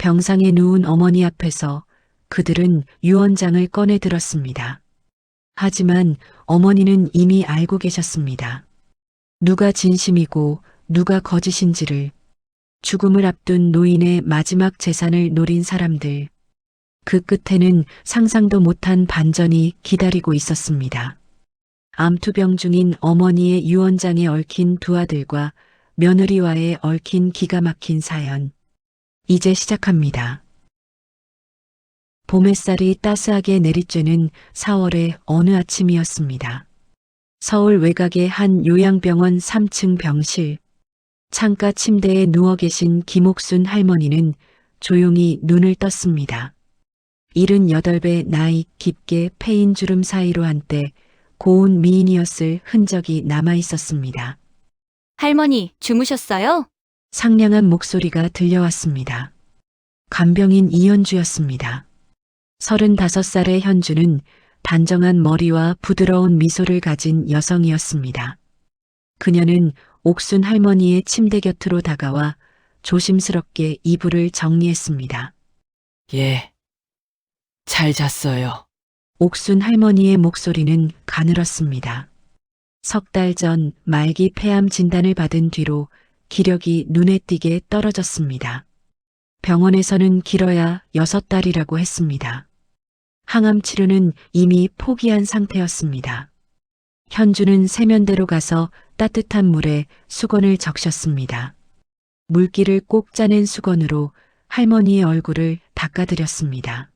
병상에 누운 어머니 앞에서 그들은 유언장을 꺼내 들었습니다. 하지만 어머니는 이미 알고 계셨습니다. 누가 진심이고 누가 거짓인지를, 죽음을 앞둔 노인의 마지막 재산을 노린 사람들, 그 끝에는 상상도 못한 반전이 기다리고 있었습니다. 암투병 중인 어머니의 유언장에 얽힌 두 아들과 며느리와의 얽힌 기가 막힌 사연. 이제 시작합니다. 봄 햇살이 따스하게 내리쬐는 4월의 어느 아침이었습니다. 서울 외곽의 한 요양병원 3층 병실. 창가 침대에 누워 계신 김옥순 할머니는 조용히 눈을 떴습니다. 78배 나이 깊게 패인 주름 사이로 한때 고운 미인이었을 흔적이 남아 있었습니다. 할머니, 주무셨어요? 상냥한 목소리가 들려왔습니다. 간병인 이현주였습니다. 35살의 현주는 단정한 머리와 부드러운 미소를 가진 여성이었습니다. 그녀는 옥순 할머니의 침대 곁으로 다가와 조심스럽게 이불을 정리했습니다. 예, 잘 잤어요. 옥순 할머니의 목소리는 가늘었습니다. 석 달 전 말기 폐암 진단을 받은 뒤로 기력이 눈에 띄게 떨어졌습니다. 병원에서는 길어야 6달이라고 했습니다. 항암 치료는 이미 포기한 상태였습니다. 현주는 세면대로 가서 따뜻한 물에 수건을 적셨습니다. 물기를 꼭 짜낸 수건으로 할머니의 얼굴을 닦아드렸습니다.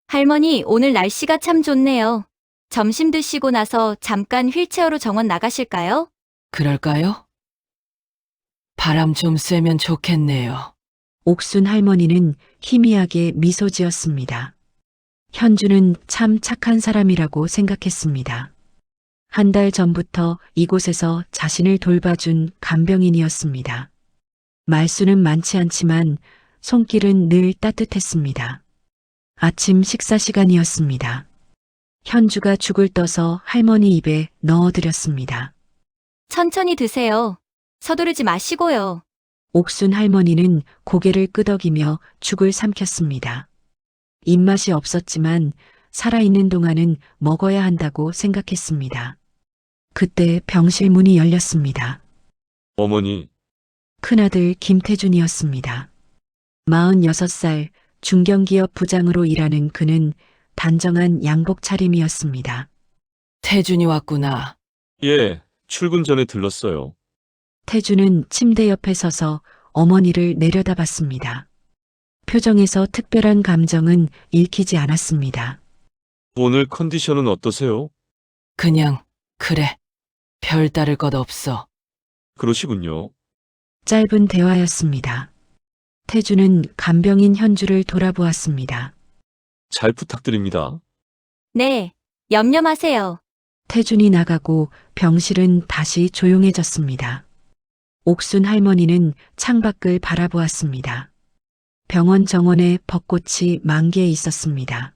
할머니, 오늘 날씨가 참 좋네요. 점심 드시고 나서 잠깐 휠체어로 정원 나가실까요? 그럴까요? 바람 좀 쐬면 좋겠네요. 옥순 할머니는 희미하게 미소 지었습니다. 현주는 참 착한 사람이라고 생각했습니다. 한 달 전부터 이곳에서 자신을 돌봐준 간병인이었습니다. 말수는 많지 않지만 손길은 늘 따뜻했습니다. 아침 식사 시간이었습니다. 현주가 죽을 떠서 할머니 입에 넣어드렸습니다. 천천히 드세요. 서두르지 마시고요. 옥순 할머니는 고개를 끄덕이며 죽을 삼켰습니다. 입맛이 없었지만 살아있는 동안은 먹어야 한다고 생각했습니다. 그때 병실 문이 열렸습니다. 어머니, 큰아들 김태준이었습니다. 46살 중견기업 부장으로 일하는 그는 단정한 양복 차림이었습니다. 태준이 왔구나. 예, 출근 전에 들렀어요. 태준은 침대 옆에 서서 어머니를 내려다봤습니다. 표정에서 특별한 감정은 읽히지 않았습니다. 오늘 컨디션은 어떠세요? 그냥, 그래. 별 따를 것 없어. 그러시군요. 짧은 대화였습니다. 태준은 간병인 현주를 돌아보았습니다. 잘 부탁드립니다. 네, 염려 마세요. 태준이 나가고 병실은 다시 조용해졌습니다. 옥순 할머니는 창밖을 바라보았습니다. 병원 정원에 벚꽃이 만개해 있었습니다.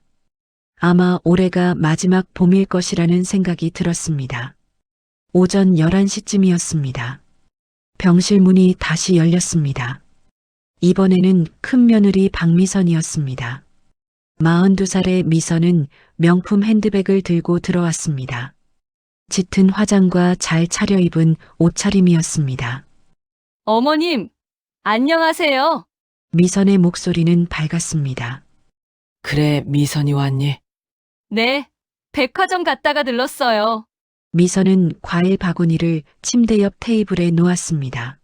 아마 올해가 마지막 봄일 것이라는 생각이 들었습니다. 오전 11시쯤이었습니다. 병실 문이 다시 열렸습니다. 이번에는 큰 며느리 박미선이었습니다. 42살의 미선은 명품 핸드백을 들고 들어왔습니다. 짙은 화장과 잘 차려입은 옷차림이었습니다. 어머님, 안녕하세요. 미선의 목소리는 밝았습니다. 그래, 미선이 왔니? 네, 백화점 갔다가 들렀어요. 미선은 과일 바구니를 침대 옆 테이블에 놓았습니다.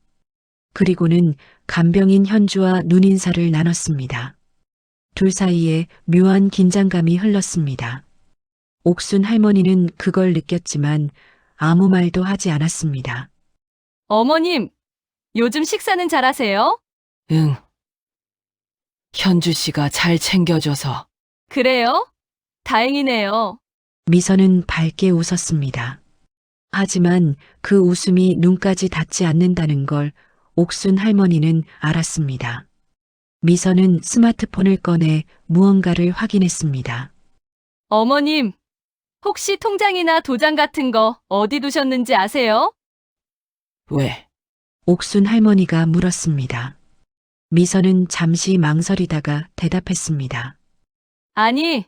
그리고는 간병인 현주와 눈인사를 나눴습니다. 둘 사이에 묘한 긴장감이 흘렀습니다. 옥순 할머니는 그걸 느꼈지만 아무 말도 하지 않았습니다. 어머님, 요즘 식사는 잘하세요? 응. 현주 씨가 잘 챙겨줘서. 그래요? 다행이네요. 미선은 밝게 웃었습니다. 하지만 그 웃음이 눈까지 닿지 않는다는 걸 옥순 할머니는 알았습니다. 미선은 스마트폰을 꺼내 무언가를 확인했습니다. 어머님, 혹시 통장이나 도장 같은 거 어디 두셨는지 아세요? 왜? 옥순 할머니가 물었습니다. 미선은 잠시 망설이다가 대답했습니다. 아니,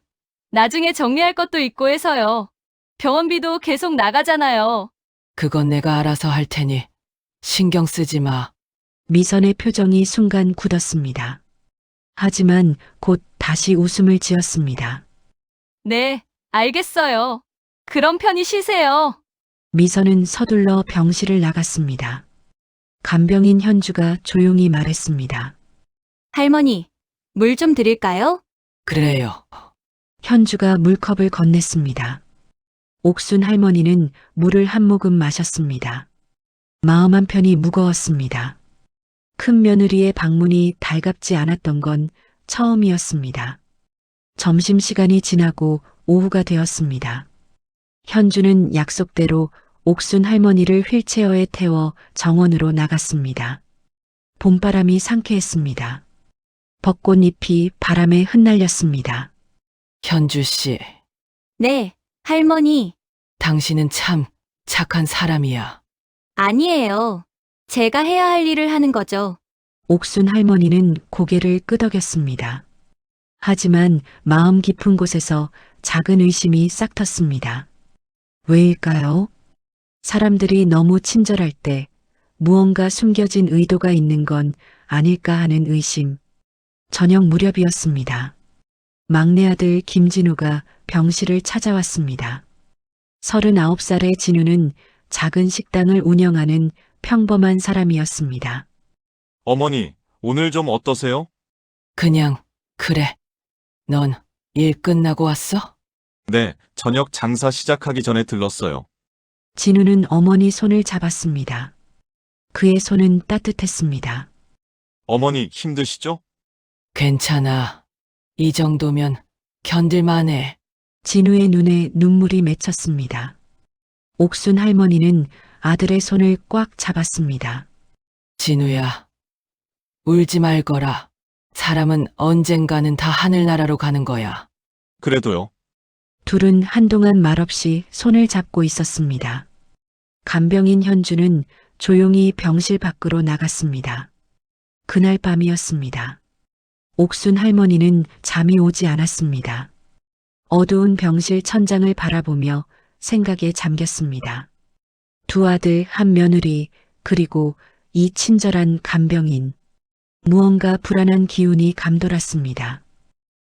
나중에 정리할 것도 있고 해서요. 병원비도 계속 나가잖아요. 그건 내가 알아서 할 테니 신경 쓰지 마. 미선의 표정이 순간 굳었습니다. 하지만 곧 다시 웃음을 지었습니다. 네, 알겠어요. 그럼 편히 쉬세요. 미선은 서둘러 병실을 나갔습니다. 간병인 현주가 조용히 말했습니다. 할머니, 물 좀 드릴까요? 그래요. 현주가 물컵을 건넸습니다. 옥순 할머니는 물을 한 모금 마셨습니다. 마음 한편이 무거웠습니다. 큰 며느리의 방문이 달갑지 않았던 건 처음이었습니다. 점심시간이 지나고 오후가 되었습니다. 현주는 약속대로 옥순 할머니를 휠체어에 태워 정원으로 나갔습니다. 봄바람이 상쾌했습니다. 벚꽃잎이 바람에 흩날렸습니다. 현주 씨, 네, 할머니. 당신은 참 착한 사람이야. 아니에요. 제가 해야 할 일을 하는 거죠. 옥순 할머니는 고개를 끄덕였습니다. 하지만 마음 깊은 곳에서 작은 의심이 싹 텄습니다. 왜일까요? 사람들이 너무 친절할 때 무언가 숨겨진 의도가 있는 건 아닐까 하는 의심. 저녁 무렵이었습니다. 막내 아들 김진우가 병실을 찾아왔습니다. 39살의 진우는 작은 식당을 운영하는 평범한 사람이었습니다. 어머니, 오늘 좀 어떠세요? 그냥 그래. 넌 일 끝나고 왔어? 네, 저녁 장사 시작하기 전에 들렀어요. 진우는 어머니 손을 잡았습니다. 그의 손은 따뜻했습니다. 어머니, 힘드시죠? 괜찮아. 이 정도면 견딜만해. 진우의 눈에 눈물이 맺혔습니다. 옥순 할머니는 아들의 손을 꽉 잡았습니다. 진우야, 울지 말거라. 사람은 언젠가는 다 하늘나라로 가는 거야. 그래도요. 둘은 한동안 말없이 손을 잡고 있었습니다. 간병인 현주는 조용히 병실 밖으로 나갔습니다. 그날 밤이었습니다. 옥순 할머니는 잠이 오지 않았습니다. 어두운 병실 천장을 바라보며 생각에 잠겼습니다. 두 아들, 한 며느리, 그리고 이 친절한 간병인. 무언가 불안한 기운이 감돌았습니다.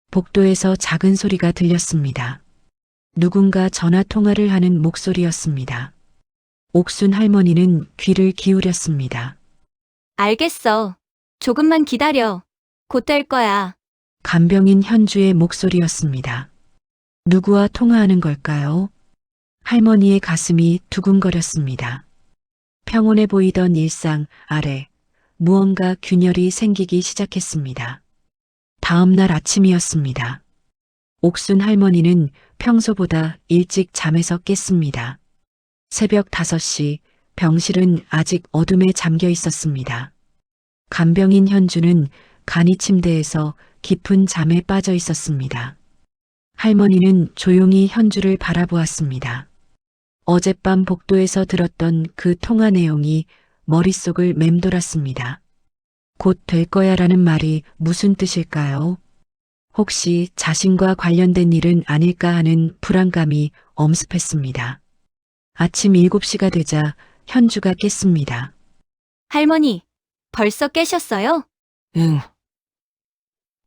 복도에서 작은 소리가 들렸습니다. 누군가 전화 통화를 하는 목소리였습니다. 옥순 할머니는 귀를 기울였습니다. 알겠어. 조금만 기다려. 곧 될 거야. 간병인 현주의 목소리였습니다. 누구와 통화하는 걸까요? 할머니의 가슴이 두근거렸습니다. 평온해 보이던 일상 아래 무언가 균열이 생기기 시작했습니다. 다음 날 아침이었습니다. 옥순 할머니는 평소보다 일찍 잠에서 깼습니다. 새벽 5시 병실은 아직 어둠에 잠겨 있었습니다. 간병인 현주는 간이 침대에서 깊은 잠에 빠져 있었습니다. 할머니는 조용히 현주를 바라보았습니다. 어젯밤 복도에서 들었던 그 통화 내용이 머릿속을 맴돌았습니다. 곧 될 거야 라는 말이 무슨 뜻일까요? 혹시 자신과 관련된 일은 아닐까 하는 불안감이 엄습했습니다. 아침 7시가 되자 현주가 깼습니다. 할머니, 벌써 깨셨어요? 응.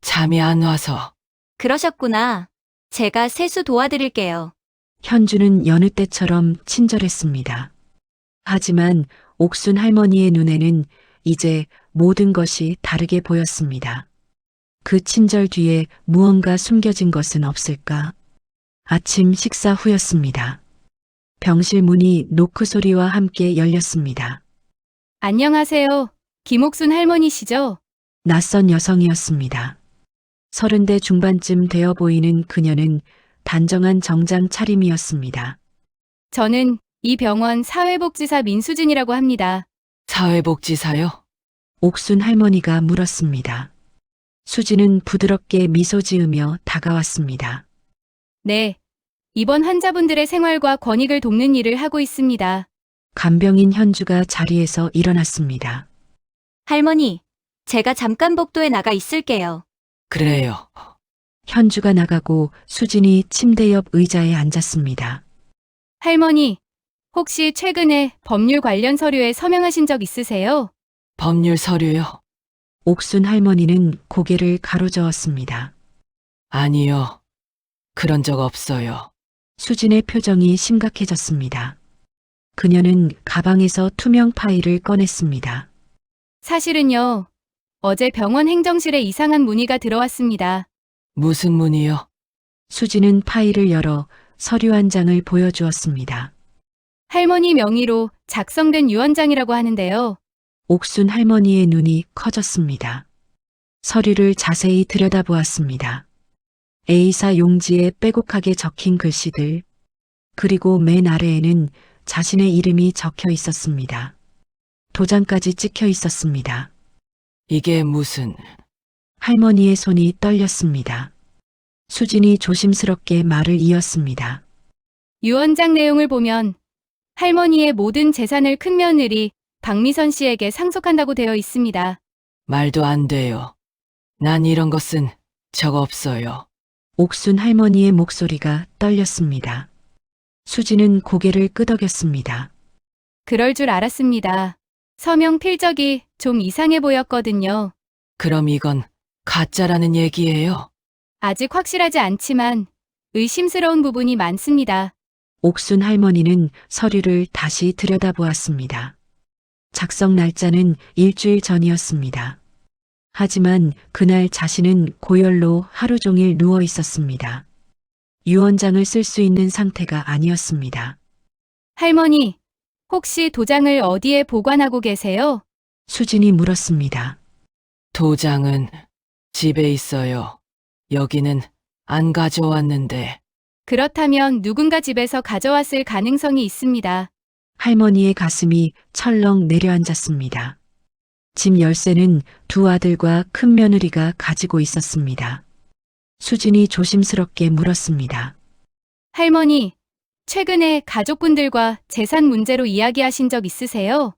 잠이 안 와서. 그러셨구나. 제가 세수 도와드릴게요. 현주는 여느 때처럼 친절했습니다. 하지만 옥순 할머니의 눈에는 이제 모든 것이 다르게 보였습니다. 그 친절 뒤에 무언가 숨겨진 것은 없을까? 아침 식사 후였습니다. 병실 문이 노크 소리와 함께 열렸습니다. 안녕하세요. 김옥순 할머니시죠? 낯선 여성이었습니다. 30대 중반쯤 되어 보이는 그녀는 단정한 정장 차림이었습니다. 저는 이 병원 사회복지사 민수진이라고 합니다. 사회복지사요? 옥순 할머니가 물었습니다. 수지는 부드럽게 미소 지으며 다가왔습니다. 네. 이번 환자분들의 생활과 권익을 돕는 일을 하고 있습니다. 간병인 현주가 자리에서 일어났습니다. 할머니, 제가 잠깐 복도에 나가 있을게요. 그래요. 현주가 나가고 수진이 침대 옆 의자에 앉았습니다. 할머니, 혹시 최근에 법률 관련 서류에 서명하신 적 있으세요? 법률 서류요? 옥순 할머니는 고개를 가로저었습니다. 아니요. 그런 적 없어요. 수진의 표정이 심각해졌습니다. 그녀는 가방에서 투명 파일을 꺼냈습니다. 사실은요. 어제 병원 행정실에 이상한 문의가 들어왔습니다. 무슨 문이요? 수진은 파일을 열어 서류 한 장을 보여주었습니다. 할머니 명의로 작성된 유언장이라고 하는데요. 옥순 할머니의 눈이 커졌습니다. 서류를 자세히 들여다보았습니다. A사 용지에 빼곡하게 적힌 글씨들, 그리고 맨 아래에는 자신의 이름이 적혀 있었습니다. 도장까지 찍혀 있었습니다. 이게 무슨... 할머니의 손이 떨렸습니다. 수진이 조심스럽게 말을 이었습니다. 유언장 내용을 보면 할머니의 모든 재산을 큰 며느리 박미선 씨에게 상속한다고 되어 있습니다. 말도 안 돼요. 난 이런 거 쓴 적 없어요. 옥순 할머니의 목소리가 떨렸습니다. 수진은 고개를 끄덕였습니다. 그럴 줄 알았습니다. 서명 필적이 좀 이상해 보였거든요. 그럼 이건 가짜라는 얘기예요? 아직 확실하지 않지만 의심스러운 부분이 많습니다. 옥순 할머니는 서류를 다시 들여다보았습니다. 작성 날짜는 일주일 전이었습니다. 하지만 그날 자신은 고열로 하루 종일 누워 있었습니다. 유언장을 쓸 수 있는 상태가 아니었습니다. 할머니, 혹시 도장을 어디에 보관하고 계세요? 수진이 물었습니다. 도장은 집에 있어요. 여기는 안 가져왔는데. 그렇다면 누군가 집에서 가져왔을 가능성이 있습니다. 할머니의 가슴이 철렁 내려앉았습니다. 집 열쇠는 두 아들과 큰 며느리가 가지고 있었습니다. 수진이 조심스럽게 물었습니다. 할머니, 최근에 가족분들과 재산 문제로 이야기하신 적 있으세요?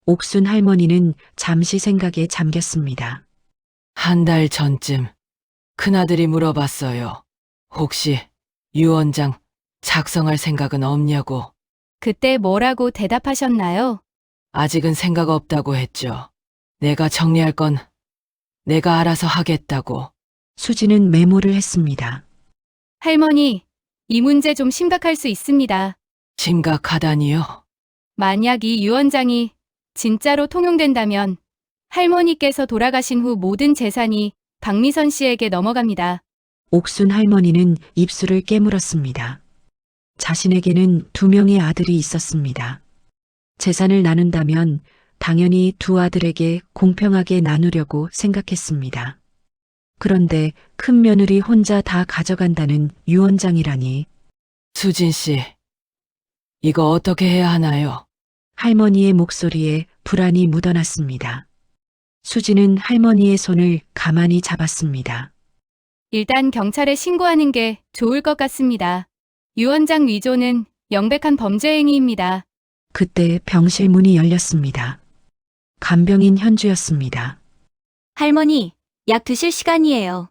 옥순 할머니는 잠시 생각에 잠겼습니다. 한 달 전쯤 큰아들이 물어봤어요. 혹시 유언장 작성할 생각은 없냐고. 그때 뭐라고 대답하셨나요? 아직은 생각 없다고 했죠. 내가 정리할 건 내가 알아서 하겠다고. 수진은 메모를 했습니다. 할머니, 이 문제 좀 심각할 수 있습니다. 심각하다니요? 만약 이 유언장이 진짜로 통용된다면 할머니께서 돌아가신 후 모든 재산이 박미선 씨에게 넘어갑니다. 옥순 할머니는 입술을 깨물었습니다. 자신에게는 두 명의 아들이 있었습니다. 재산을 나눈다면 당연히 두 아들에게 공평하게 나누려고 생각했습니다. 그런데 큰 며느리 혼자 다 가져간다는 유언장이라니. 수진 씨, 이거 어떻게 해야 하나요? 할머니의 목소리에 불안이 묻어났습니다. 수진은 할머니의 손을 가만히 잡았습니다. 일단 경찰에 신고하는 게 좋을 것 같습니다. 유언장 위조는 명백한 범죄 행위입니다. 그때 병실 문이 열렸습니다. 간병인 현주였습니다. 할머니, 약 드실 시간이에요.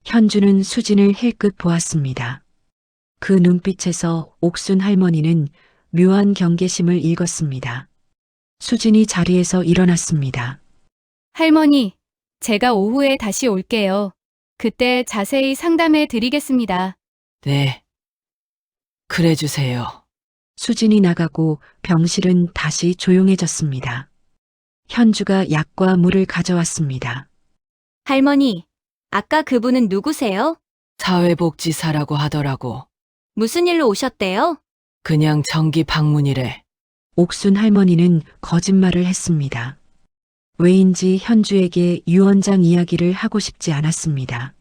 현주는 수진을 힐끗 보았습니다. 그 눈빛에서 옥순 할머니는 묘한 경계심을 읽었습니다. 수진이 자리에서 일어났습니다. 할머니, 제가 오후에 다시 올게요. 그때 자세히 상담해 드리겠습니다. 네. 그래 주세요. 수진이 나가고 병실은 다시 조용해졌습니다. 현주가 약과 물을 가져왔습니다. 할머니, 아까 그분은 누구세요? 사회복지사라고 하더라고. 무슨 일로 오셨대요? 그냥 정기 방문이래. 옥순 할머니는 거짓말을 했습니다. 왜인지 현주에게 유언장 이야기를 하고 싶지 않았습니다.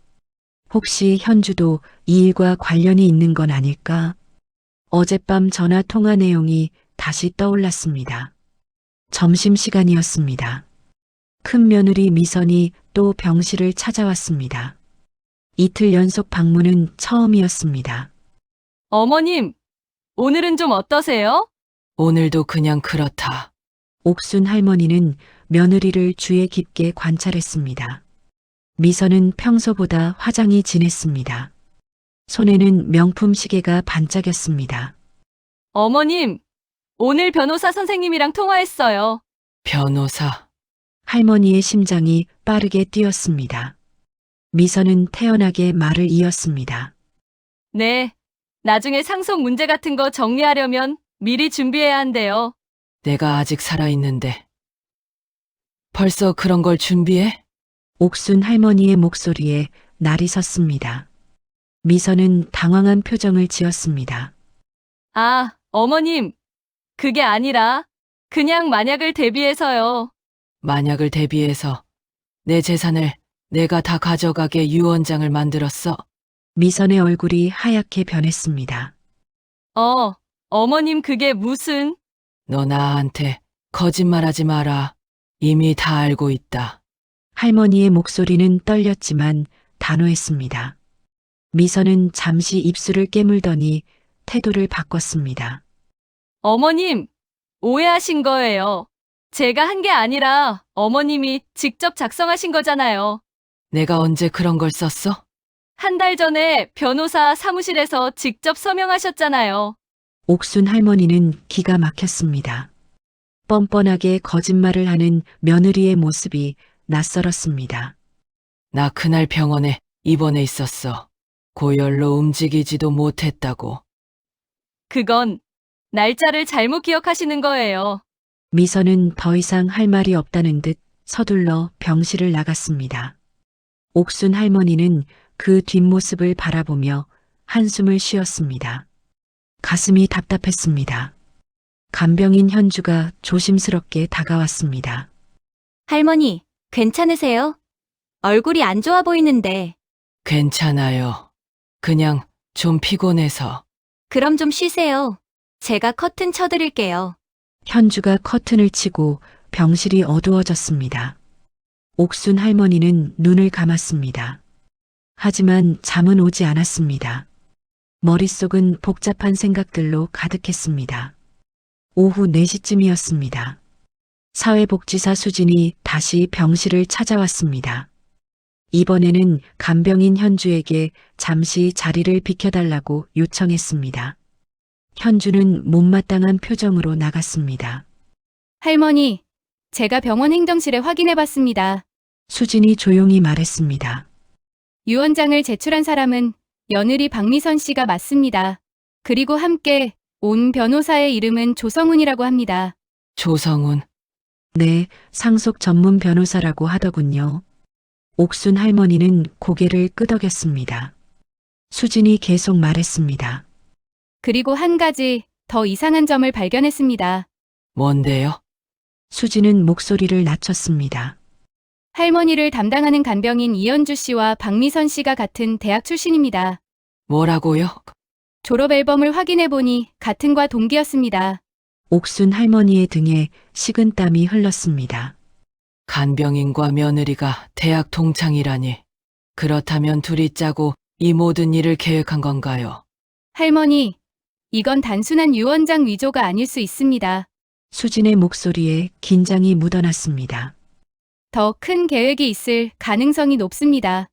혹시 현주도 이 일과 관련이 있는 건 아닐까? 어젯밤 전화 통화 내용이 다시 떠올랐습니다. 점심시간이었습니다. 큰 며느리 미선이 또 병실을 찾아왔습니다. 이틀 연속 방문은 처음이었습니다. 어머님, 오늘은 좀 어떠세요? 오늘도 그냥 그렇다. 옥순 할머니는 며느리를 주의 깊게 관찰했습니다. 미선은 평소보다 화장이 진했습니다. 손에는 명품 시계가 반짝였습니다. 어머님, 오늘 변호사 선생님이랑 통화했어요. 변호사. 할머니의 심장이 빠르게 뛰었습니다. 미선은 태연하게 말을 이었습니다. 네, 나중에 상속 문제 같은 거 정리하려면 미리 준비해야 한대요. 내가 아직 살아있는데. 벌써 그런 걸 준비해? 옥순 할머니의 목소리에 날이 섰습니다. 미선은 당황한 표정을 지었습니다. 아, 어머님, 그게 아니라 그냥 만약을 대비해서요. 만약을 대비해서 내 재산을 내가 다 가져가게 유언장을 만들었어. 미선의 얼굴이 하얗게 변했습니다. 어머님 그게 무슨... 너 나한테 거짓말하지 마라. 이미 다 알고 있다. 할머니의 목소리는 떨렸지만 단호했습니다. 미선은 잠시 입술을 깨물더니 태도를 바꿨습니다. 어머님, 오해하신 거예요. 제가 한 게 아니라 어머님이 직접 작성하신 거잖아요. 내가 언제 그런 걸 썼어? 한 달 전에 변호사 사무실에서 직접 서명하셨잖아요. 옥순 할머니는 기가 막혔습니다. 뻔뻔하게 거짓말을 하는 며느리의 모습이 낯설었습니다. 나 그날 병원에 입원해 있었어. 고열로 움직이지도 못했다고. 그건 날짜를 잘못 기억하시는 거예요. 미선은 더 이상 할 말이 없다는 듯 서둘러 병실을 나갔습니다. 옥순 할머니는 그 뒷모습을 바라보며 한숨을 쉬었습니다. 가슴이 답답했습니다. 간병인 현주가 조심스럽게 다가왔습니다. 할머니, 괜찮으세요? 얼굴이 안 좋아 보이는데. 괜찮아요. 그냥 좀 피곤해서. 그럼 좀 쉬세요. 제가 커튼 쳐드릴게요. 현주가 커튼을 치고 병실이 어두워졌습니다. 옥순 할머니는 눈을 감았습니다. 하지만 잠은 오지 않았습니다. 머릿속은 복잡한 생각들로 가득했습니다. 오후 4시쯤이었습니다. 사회복지사 수진이 다시 병실을 찾아왔습니다. 이번에는 간병인 현주에게 잠시 자리를 비켜달라고 요청했습니다. 현주는 못마땅한 표정으로 나갔습니다. 할머니, 제가 병원 행정실에 확인해 봤습니다. 수진이 조용히 말했습니다. 유언장을 제출한 사람은 며느리 박미선 씨가 맞습니다. 그리고 함께 온 변호사의 이름은 조성훈이라고 합니다. 조성훈. 네, 상속 전문 변호사라고 하더군요. 옥순 할머니는 고개를 끄덕였습니다. 수진이 계속 말했습니다. 그리고 한 가지 더 이상한 점을 발견했습니다. 뭔데요? 수진은 목소리를 낮췄습니다. 할머니를 담당하는 간병인 이현주 씨와 박미선 씨가 같은 대학 출신입니다. 뭐라고요? 졸업 앨범을 확인해 보니 같은 과 동기였습니다. 옥순 할머니의 등에 식은땀이 흘렀습니다. 간병인과 며느리가 대학 동창이라니. 그렇다면 둘이 짜고 이 모든 일을 계획한 건가요? 할머니, 이건 단순한 유언장 위조가 아닐 수 있습니다. 수진의 목소리에 긴장이 묻어났습니다. 더 큰 계획이 있을 가능성이 높습니다.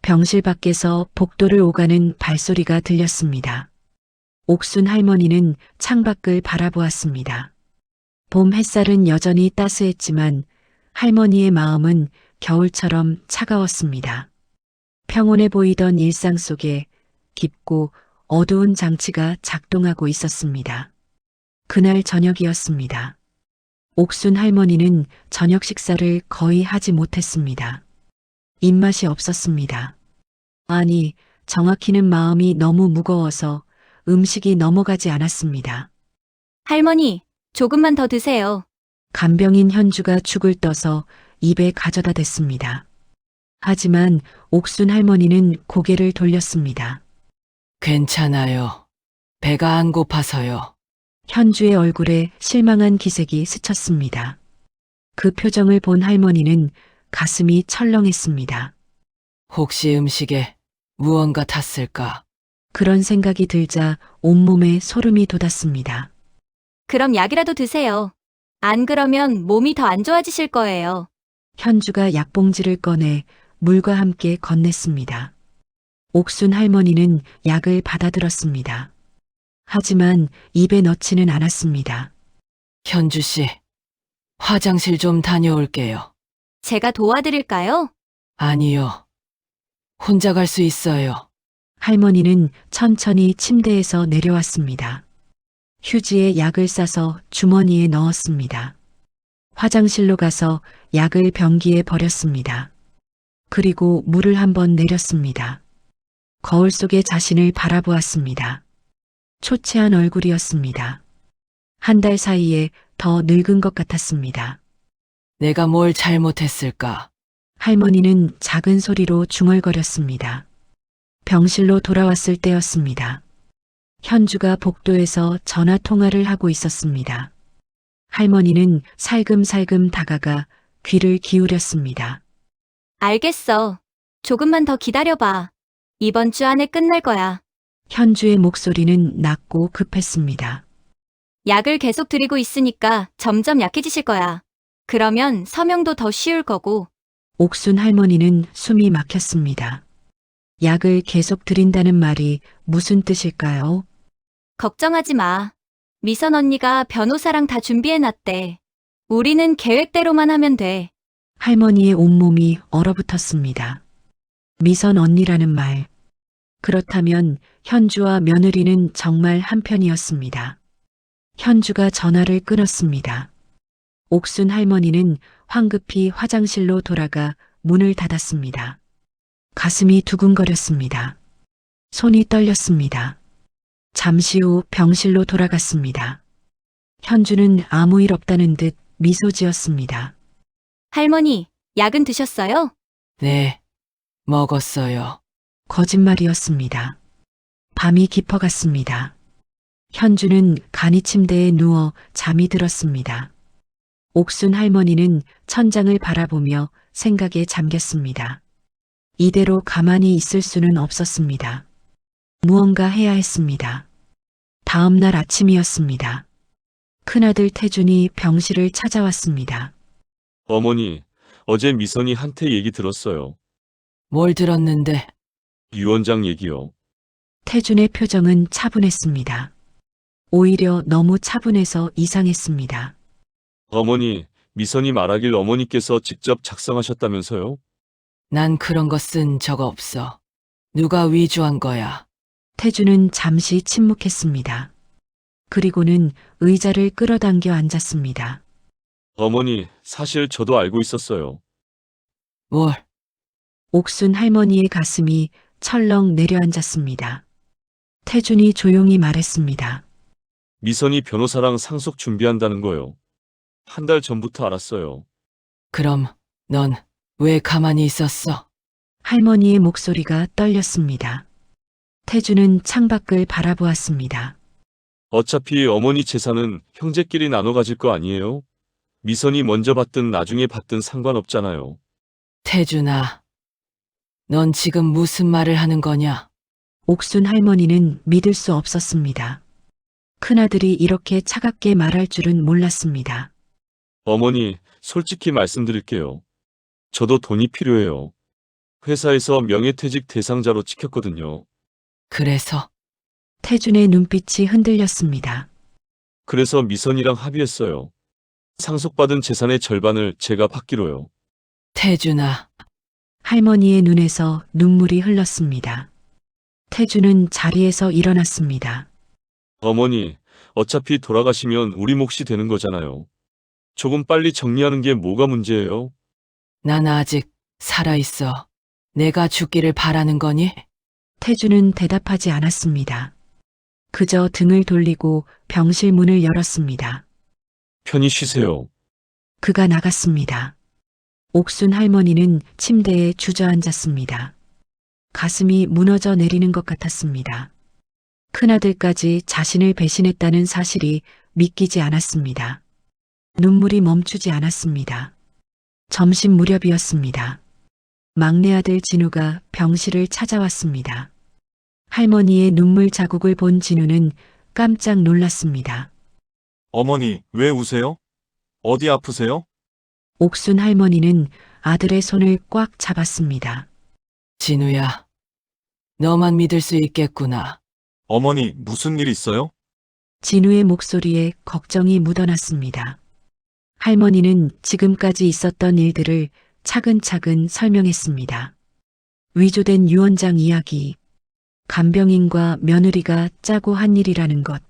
병실 밖에서 복도를 오가는 발소리가 들렸습니다. 옥순 할머니는 창밖을 바라보았습니다. 봄 햇살은 여전히 따스했지만 할머니의 마음은 겨울처럼 차가웠습니다. 평온해 보이던 일상 속에 깊고 어두운 장치가 작동하고 있었습니다. 그날 저녁이었습니다. 옥순 할머니는 저녁 식사를 거의 하지 못했습니다. 입맛이 없었습니다. 아니, 정확히는 마음이 너무 무거워서 음식이 넘어가지 않았습니다. 할머니, 조금만 더 드세요. 간병인 현주가 죽을 떠서 입에 가져다 댔습니다. 하지만 옥순 할머니는 고개를 돌렸습니다. 괜찮아요. 배가 안 고파서요. 현주의 얼굴에 실망한 기색이 스쳤습니다. 그 표정을 본 할머니는 가슴이 철렁했습니다. 혹시 음식에 무언가 탔을까? 그런 생각이 들자 온몸에 소름이 돋았습니다. 그럼 약이라도 드세요. 안 그러면 몸이 더 안 좋아지실 거예요. 현주가 약봉지를 꺼내 물과 함께 건넸습니다. 옥순 할머니는 약을 받아들었습니다. 하지만 입에 넣지는 않았습니다. 현주 씨, 화장실 좀 다녀올게요. 제가 도와드릴까요? 아니요. 혼자 갈 수 있어요. 할머니는 천천히 침대에서 내려왔습니다. 휴지에 약을 싸서 주머니에 넣었습니다. 화장실로 가서 약을 변기에 버렸습니다. 그리고 물을 한번 내렸습니다. 거울 속의 자신을 바라보았습니다. 초췌한 얼굴이었습니다. 한 달 사이에 더 늙은 것 같았습니다. 내가 뭘 잘못했을까? 할머니는 작은 소리로 중얼거렸습니다. 병실로 돌아왔을 때였습니다. 현주가 복도에서 전화 통화를 하고 있었습니다. 할머니는 살금살금 다가가 귀를 기울였습니다. 알겠어. 조금만 더 기다려봐. 이번 주 안에 끝날 거야. 현주의 목소리는 낮고 급했습니다. 약을 계속 드리고 있으니까 점점 약해지실 거야. 그러면 서명도 더 쉬울 거고. 옥순 할머니는 숨이 막혔습니다. 약을 계속 드린다는 말이 무슨 뜻일까요? 걱정하지 마. 미선 언니가 변호사랑 다 준비해놨대. 우리는 계획대로만 하면 돼. 할머니의 온몸이 얼어붙었습니다. 미선 언니라는 말. 그렇다면 현주와 며느리는 정말 한편이었습니다. 현주가 전화를 끊었습니다. 옥순 할머니는 황급히 화장실로 돌아가 문을 닫았습니다. 가슴이 두근거렸습니다. 손이 떨렸습니다. 잠시 후 병실로 돌아갔습니다. 현주는 아무 일 없다는 듯 미소 지었습니다. 할머니, 약은 드셨어요? 네, 먹었어요. 거짓말이었습니다. 밤이 깊어갔습니다. 현주는 간이 침대에 누워 잠이 들었습니다. 옥순 할머니는 천장을 바라보며 생각에 잠겼습니다. 이대로 가만히 있을 수는 없었습니다. 무언가 해야 했습니다. 다음 날 아침이었습니다. 큰아들 태준이 병실을 찾아왔습니다. 어머니, 어제 미선이 한테 얘기 들었어요. 뭘 들었는데? 유원장 얘기요. 태준의 표정은 차분했습니다. 오히려 너무 차분해서 이상했습니다. 어머니, 미선이 말하길 어머니께서 직접 작성하셨다면서요? 난 그런 거 쓴 적 없어. 누가 위조한 거야? 태준은 잠시 침묵했습니다. 그리고는 의자를 끌어당겨 앉았습니다. 어머니, 사실 저도 알고 있었어요. 뭘? 옥순 할머니의 가슴이 철렁 내려앉았습니다. 태준이 조용히 말했습니다. 미선이 변호사랑 상속 준비한다는 거요. 한 달 전부터 알았어요. 그럼 넌 왜 가만히 있었어? 할머니의 목소리가 떨렸습니다. 태준은 창밖을 바라보았습니다. 어차피 어머니 재산은 형제끼리 나눠 가질 거 아니에요? 미선이 먼저 받든 나중에 받든 상관없잖아요. 태준아, 넌 지금 무슨 말을 하는 거냐? 옥순 할머니는 믿을 수 없었습니다. 큰아들이 이렇게 차갑게 말할 줄은 몰랐습니다. 어머니, 솔직히 말씀드릴게요. 저도 돈이 필요해요. 회사에서 명예퇴직 대상자로 찍혔거든요. 그래서 태준의 눈빛이 흔들렸습니다. 그래서 미선이랑 합의했어요. 상속받은 재산의 절반을 제가 받기로요. 태준아, 할머니의 눈에서 눈물이 흘렀습니다. 태준은 자리에서 일어났습니다. 어머니, 어차피 돌아가시면 우리 몫이 되는 거잖아요. 조금 빨리 정리하는 게 뭐가 문제예요? 난 아직 살아있어. 내가 죽기를 바라는 거니? 태준은 대답하지 않았습니다. 그저 등을 돌리고 병실 문을 열었습니다. 편히 쉬세요. 그가 나갔습니다. 옥순 할머니는 침대에 주저앉았습니다. 가슴이 무너져 내리는 것 같았습니다. 큰아들까지 자신을 배신했다는 사실이 믿기지 않았습니다. 눈물이 멈추지 않았습니다. 점심 무렵이었습니다. 막내 아들 진우가 병실을 찾아왔습니다. 할머니의 눈물 자국을 본 진우는 깜짝 놀랐습니다. 어머니, 왜 우세요? 어디 아프세요? 옥순 할머니는 아들의 손을 꽉 잡았습니다. 진우야, 너만 믿을 수 있겠구나. 어머니, 무슨 일 있어요? 진우의 목소리에 걱정이 묻어났습니다. 할머니는 지금까지 있었던 일들을 차근차근 설명했습니다. 위조된 유언장 이야기, 간병인과 며느리가 짜고 한 일이라는 것,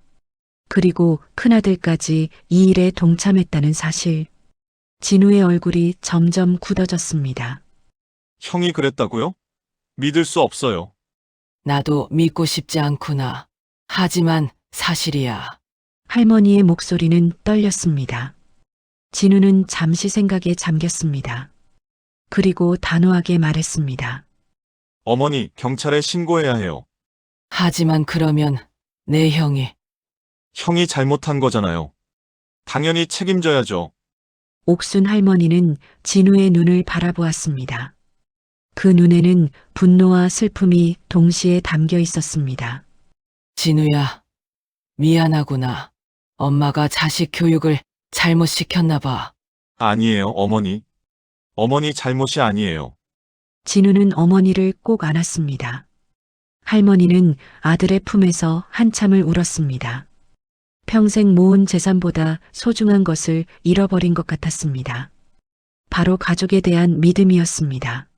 그리고 큰아들까지 이 일에 동참했다는 사실. 진우의 얼굴이 점점 굳어졌습니다. 형이 그랬다고요? 믿을 수 없어요. 나도 믿고 싶지 않구나. 하지만 사실이야. 할머니의 목소리는 떨렸습니다. 진우는 잠시 생각에 잠겼습니다. 그리고 단호하게 말했습니다. 어머니, 경찰에 신고해야 해요. 하지만 그러면 내 형이 형이 잘못한 거잖아요. 당연히 책임져야죠. 옥순 할머니는 진우의 눈을 바라보았습니다. 그 눈에는 분노와 슬픔이 동시에 담겨 있었습니다. 진우야, 미안하구나. 엄마가 자식 교육을 잘못 시켰나 봐. 아니에요, 어머니. 어머니 잘못이 아니에요. 진우는 어머니를 꼭 안았습니다. 할머니는 아들의 품에서 한참을 울었습니다. 평생 모은 재산보다 소중한 것을 잃어버린 것 같았습니다. 바로 가족에 대한 믿음이었습니다.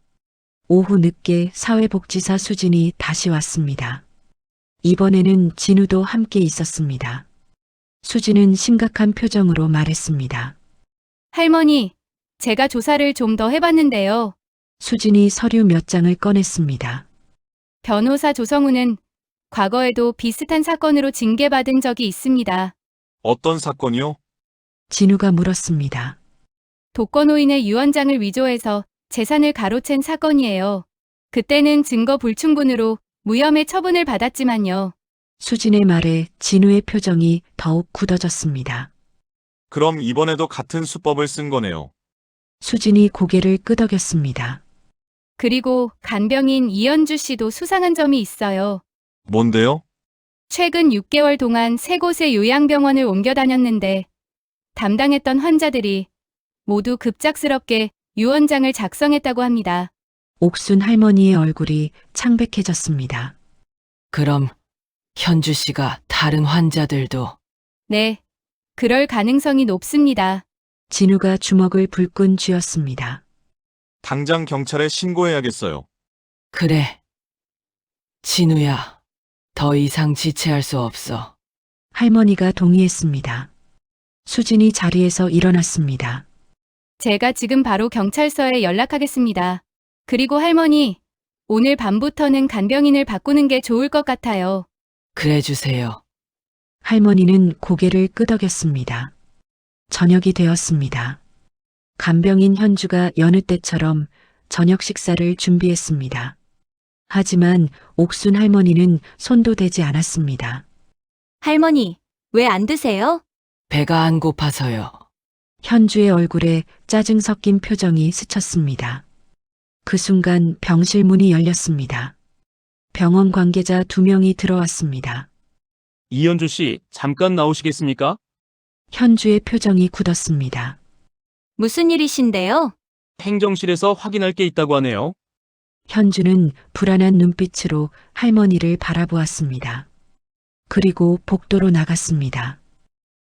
오후 늦게 사회복지사 수진이 다시 왔습니다. 이번에는 진우도 함께 있었습니다. 수진은 심각한 표정으로 말했습니다. 할머니, 제가 조사를 좀 더 해봤는데요. 수진이 서류 몇 장을 꺼냈습니다. 변호사 조성우는 과거에도 비슷한 사건으로 징계받은 적이 있습니다. 어떤 사건이요? 진우가 물었습니다. 독거노인의 유언장을 위조해서 재산을 가로챈 사건이에요. 그때는 증거 불충분으로 무혐의 처분을 받았지만요. 수진의 말에 진우의 표정이 더욱 굳어졌습니다. 그럼 이번에도 같은 수법을 쓴 거네요. 수진이 고개를 끄덕였습니다. 그리고 간병인 이현주 씨도 수상한 점이 있어요. 뭔데요? 최근 6개월 동안 3곳의 요양병원을 옮겨 다녔는데 담당했던 환자들이 모두 급작스럽게 유언장을 작성했다고 합니다. 옥순 할머니의 얼굴이 창백해졌습니다. 그럼 현주 씨가 다른 환자들도 네, 그럴 가능성이 높습니다. 진우가 주먹을 불끈 쥐었습니다. 당장 경찰에 신고해야겠어요. 그래. 진우야, 더 이상 지체할 수 없어. 할머니가 동의했습니다. 수진이 자리에서 일어났습니다. 제가 지금 바로 경찰서에 연락하겠습니다. 그리고 할머니, 오늘 밤부터는 간병인을 바꾸는 게 좋을 것 같아요. 그래 주세요. 할머니는 고개를 끄덕였습니다. 저녁이 되었습니다. 간병인 현주가 여느 때처럼 저녁 식사를 준비했습니다. 하지만 옥순 할머니는 손도 대지 않았습니다. 할머니, 왜 안 드세요? 배가 안 고파서요. 현주의 얼굴에 짜증 섞인 표정이 스쳤습니다. 그 순간 병실 문이 열렸습니다. 병원 관계자 2명이 들어왔습니다. 이현주 씨, 잠깐 나오시겠습니까? 현주의 표정이 굳었습니다. 무슨 일이신데요? 행정실에서 확인할 게 있다고 하네요. 현주는 불안한 눈빛으로 할머니를 바라보았습니다. 그리고 복도로 나갔습니다.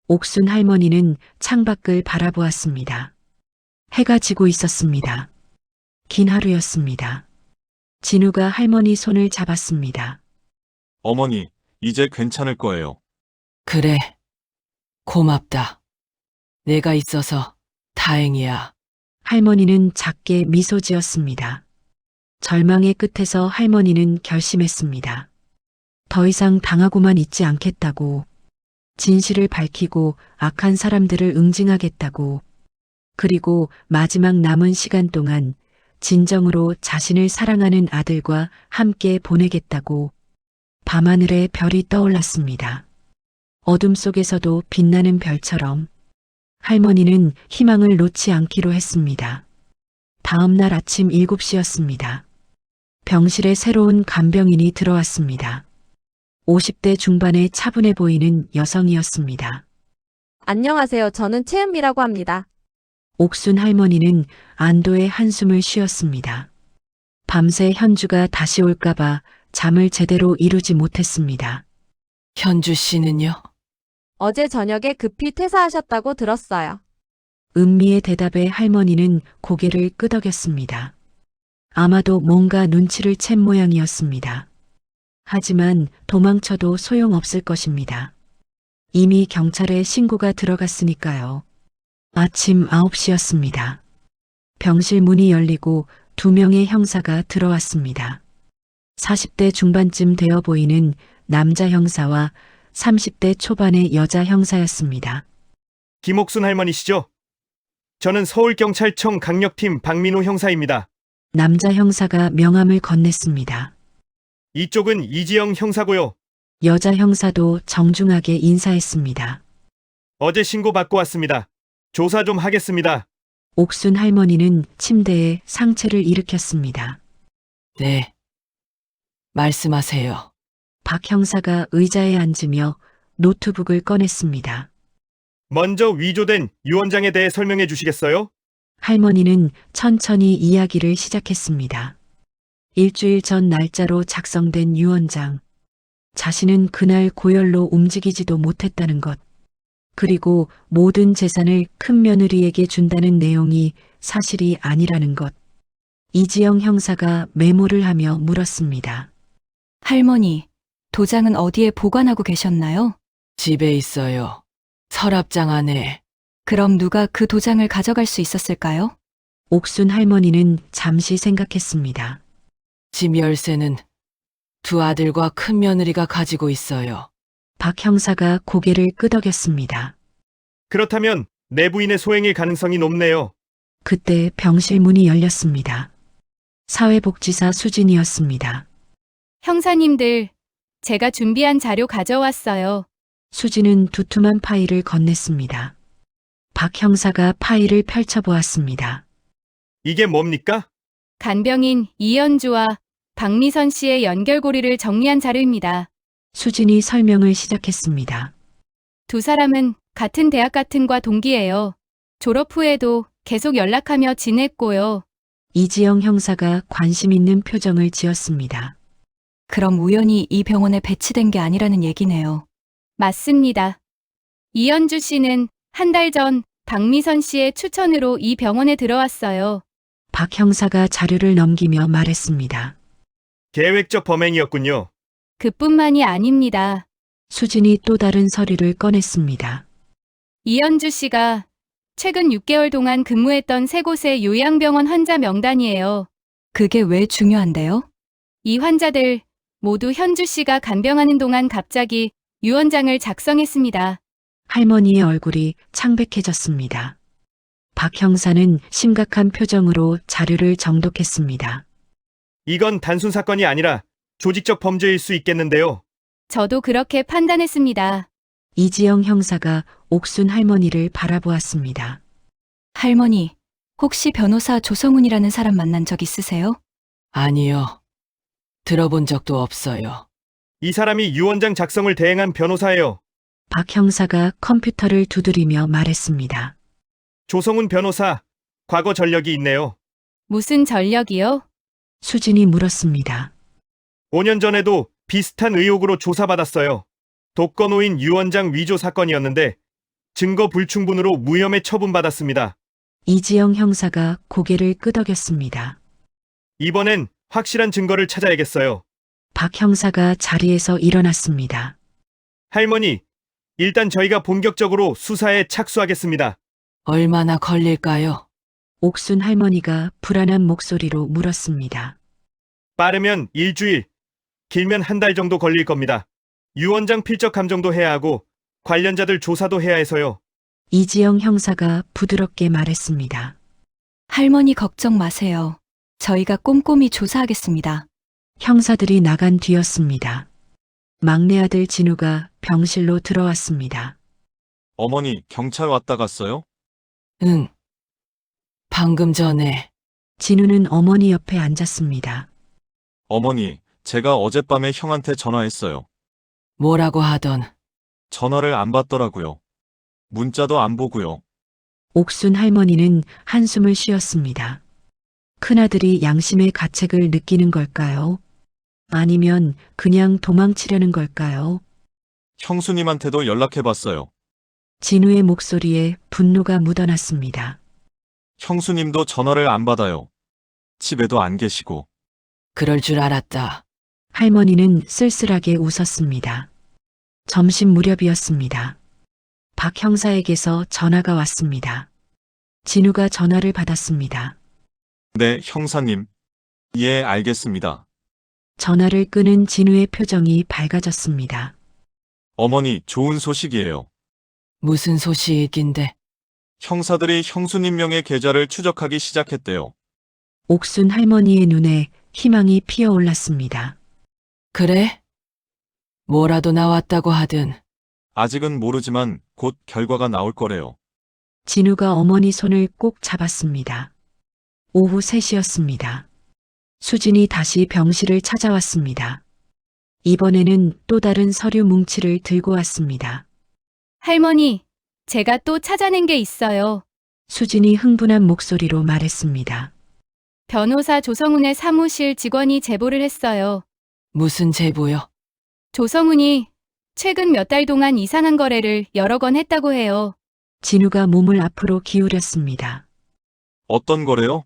옥순 할머니는 창밖을 바라보았습니다. 해가 지고 있었습니다. 긴 하루였습니다. 진우가 할머니 손을 잡았습니다. 어머니, 이제 괜찮을 거예요. 그래. 고맙다. 내가 있어서 다행이야. 할머니는 작게 미소 지었습니다. 절망의 끝에서 할머니는 결심했습니다. 더 이상 당하고만 있지 않겠다고, 진실을 밝히고 악한 사람들을 응징하겠다고, 그리고 마지막 남은 시간 동안 진정으로 자신을 사랑하는 아들과 함께 보내겠다고. 밤하늘에 별이 떠올랐습니다. 어둠 속에서도 빛나는 별처럼. 할머니는 희망을 놓지 않기로 했습니다. 다음 날 아침 7시였습니다. 병실에 새로운 간병인이 들어왔습니다. 50대 중반의 차분해 보이는 여성이었습니다. 안녕하세요. 저는 채은미라고 합니다. 옥순 할머니는 안도의 한숨을 쉬었습니다. 밤새 현주가 다시 올까봐 잠을 제대로 이루지 못했습니다. 현주 씨는요? 어제 저녁에 급히 퇴사하셨다고 들었어요. 은미의 대답에 할머니는 고개를 끄덕였습니다. 아마도 뭔가 눈치를 챈 모양이었습니다. 하지만 도망쳐도 소용없을 것입니다. 이미 경찰에 신고가 들어갔으니까요. 아침 9시였습니다. 병실 문이 열리고 2명의 형사가 들어왔습니다. 40대 중반쯤 되어 보이는 남자 형사와 30대 초반의 여자 형사였습니다. 김옥순 할머니시죠? 저는 서울경찰청 강력팀 박민호 형사입니다. 남자 형사가 명함을 건넸습니다. 이쪽은 이지영 형사고요. 여자 형사도 정중하게 인사했습니다. 어제 신고 받고 왔습니다. 조사 좀 하겠습니다. 옥순 할머니는 침대에 상체를 일으켰습니다. 네. 말씀하세요. 박 형사가 의자에 앉으며 노트북을 꺼냈습니다. 먼저 위조된 유언장에 대해 설명해 주시겠어요? 할머니는 천천히 이야기를 시작했습니다. 일주일 전 날짜로 작성된 유언장. 자신은 그날 고열로 움직이지도 못했다는 것. 그리고 모든 재산을 큰 며느리에게 준다는 내용이 사실이 아니라는 것. 이지영 형사가 메모를 하며 물었습니다. 할머니, 도장은 어디에 보관하고 계셨나요? 집에 있어요. 서랍장 안에. 그럼 누가 그 도장을 가져갈 수 있었을까요? 옥순 할머니는 잠시 생각했습니다. 집 열쇠는 2 아들과 큰 며느리가 가지고 있어요. 박 형사가 고개를 끄덕였습니다. 그렇다면 내부인의 소행일 가능성이 높네요. 그때 병실 문이 열렸습니다. 사회복지사 수진이었습니다. 형사님들, 제가 준비한 자료 가져왔어요. 수진은 두툼한 파일을 건넸습니다. 박 형사가 파일을 펼쳐보았습니다. 이게 뭡니까? 간병인 이현주와 박미선 씨의 연결고리를 정리한 자료입니다. 수진이 설명을 시작했습니다. 2 사람은 같은 대학 같은과 동기예요. 졸업 후에도 계속 연락하며 지냈고요. 이지영 형사가 관심 있는 표정을 지었습니다. 그럼 우연히 이 병원에 배치된 게 아니라는 얘기네요. 맞습니다. 이현주 씨는 한 달 전 박미선 씨의 추천으로 이 병원에 들어왔어요. 박 형사가 자료를 넘기며 말했습니다. 계획적 범행이었군요. 그뿐만이 아닙니다. 수진이 또 다른 서류를 꺼냈습니다. 이현주 씨가 최근 6개월 동안 근무했던 3곳의 요양병원 환자 명단이에요. 그게 왜 중요한데요? 이 환자들 모두 현주 씨가 간병하는 동안 갑자기 유언장을 작성했습니다. 할머니의 얼굴이 창백해졌습니다. 박 형사는 심각한 표정으로 자료를 정독했습니다. 이건 단순 사건이 아니라 조직적 범죄일 수 있겠는데요. 저도 그렇게 판단했습니다. 이지영 형사가 옥순 할머니를 바라보았습니다. 할머니, 혹시 변호사 조성훈이라는 사람 만난 적 있으세요? 아니요. 들어본 적도 없어요. 이 사람이 유언장 작성을 대행한 변호사예요. 박 형사가 컴퓨터를 두드리며 말했습니다. 조성훈 변호사, 과거 전력이 있네요. 무슨 전력이요? 수진이 물었습니다. 5년 전에도 비슷한 의혹으로 조사받았어요. 독거노인 유언장 위조 사건이었는데 증거 불충분으로 무혐의 처분받았습니다. 이지영 형사가 고개를 끄덕였습니다. 이번엔 확실한 증거를 찾아야겠어요. 박 형사가 자리에서 일어났습니다. 할머니, 일단 저희가 본격적으로 수사에 착수하겠습니다. 얼마나 걸릴까요? 옥순 할머니가 불안한 목소리로 물었습니다. 빠르면 일주일, 길면 한 달 정도 걸릴 겁니다. 유언장 필적 감정도 해야 하고 관련자들 조사도 해야 해서요. 이지영 형사가 부드럽게 말했습니다. 할머니 걱정 마세요. 저희가 꼼꼼히 조사하겠습니다. 형사들이 나간 뒤였습니다. 막내 아들 진우가 병실로 들어왔습니다. 어머니, 경찰 왔다 갔어요? 응. 방금 전에. 진우는 어머니 옆에 앉았습니다. 어머니, 제가 어젯밤에 형한테 전화했어요. 뭐라고 하던. 전화를 안 받더라고요. 문자도 안 보고요. 옥순 할머니는 한숨을 쉬었습니다. 큰아들이 양심의 가책을 느끼는 걸까요? 아니면 그냥 도망치려는 걸까요? 형수님한테도 연락해봤어요. 진우의 목소리에 분노가 묻어났습니다. 형수님도 전화를 안 받아요. 집에도 안 계시고. 그럴 줄 알았다. 할머니는 쓸쓸하게 웃었습니다. 점심 무렵이었습니다. 박 형사에게서 전화가 왔습니다. 진우가 전화를 받았습니다. 네, 형사님. 예, 알겠습니다. 전화를 끄는 진우의 표정이 밝아졌습니다. 어머니, 좋은 소식이에요. 무슨 소식인데? 형사들이 형수님 명의 계좌를 추적하기 시작했대요. 옥순 할머니의 눈에 희망이 피어올랐습니다. 그래? 뭐라도 나왔다고 하든. 아직은 모르지만 곧 결과가 나올 거래요. 진우가 어머니 손을 꼭 잡았습니다. 오후 3시였습니다. 수진이 다시 병실을 찾아왔습니다. 이번에는 또 다른 서류 뭉치를 들고 왔습니다. 할머니, 제가 또 찾아낸 게 있어요. 수진이 흥분한 목소리로 말했습니다. 변호사 조성훈의 사무실 직원이 제보를 했어요. 무슨 제보요? 조성훈이 최근 몇 달 동안 이상한 거래를 여러 건 했다고 해요. 진우가 몸을 앞으로 기울였습니다. 어떤 거래요?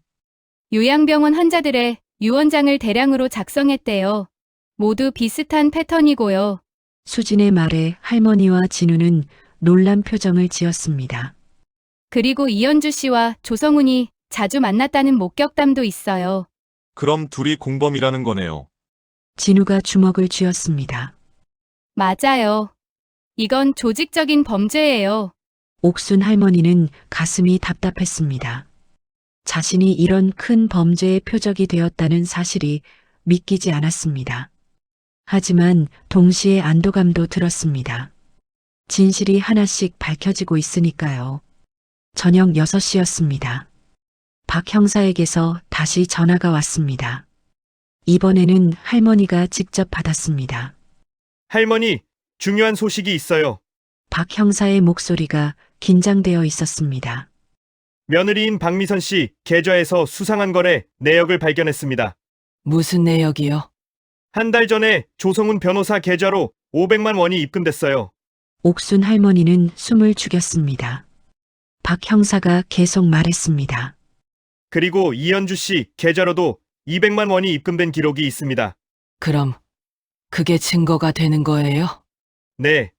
요양병원 환자들의 유언장을 대량으로 작성했대요. 모두 비슷한 패턴이고요. 수진의 말에 할머니와 진우는 놀란 표정을 지었습니다. 그리고 이현주 씨와 조성훈이 자주 만났다는 목격담도 있어요. 그럼 둘이 공범이라는 거네요. 진우가 주먹을 쥐었습니다. 맞아요. 이건 조직적인 범죄예요. 옥순 할머니는 가슴이 답답했습니다. 자신이 이런 큰 범죄의 표적이 되었다는 사실이 믿기지 않았습니다. 하지만 동시에 안도감도 들었습니다. 진실이 하나씩 밝혀지고 있으니까요. 저녁 6시였습니다. 박 형사에게서 다시 전화가 왔습니다. 이번에는 할머니가 직접 받았습니다. 할머니, 중요한 소식이 있어요. 박 형사의 목소리가 긴장되어 있었습니다. 며느리인 박미선 씨 계좌에서 수상한 거래 내역을 발견했습니다. 무슨 내역이요? 한 달 전에 조성훈 변호사 계좌로 500만 원이 입금됐어요. 옥순 할머니는 숨을 죽였습니다. 박 형사가 계속 말했습니다. 그리고 이현주 씨 계좌로도 200만 원이 입금된 기록이 있습니다. 그럼 그게 증거가 되는 거예요? 네.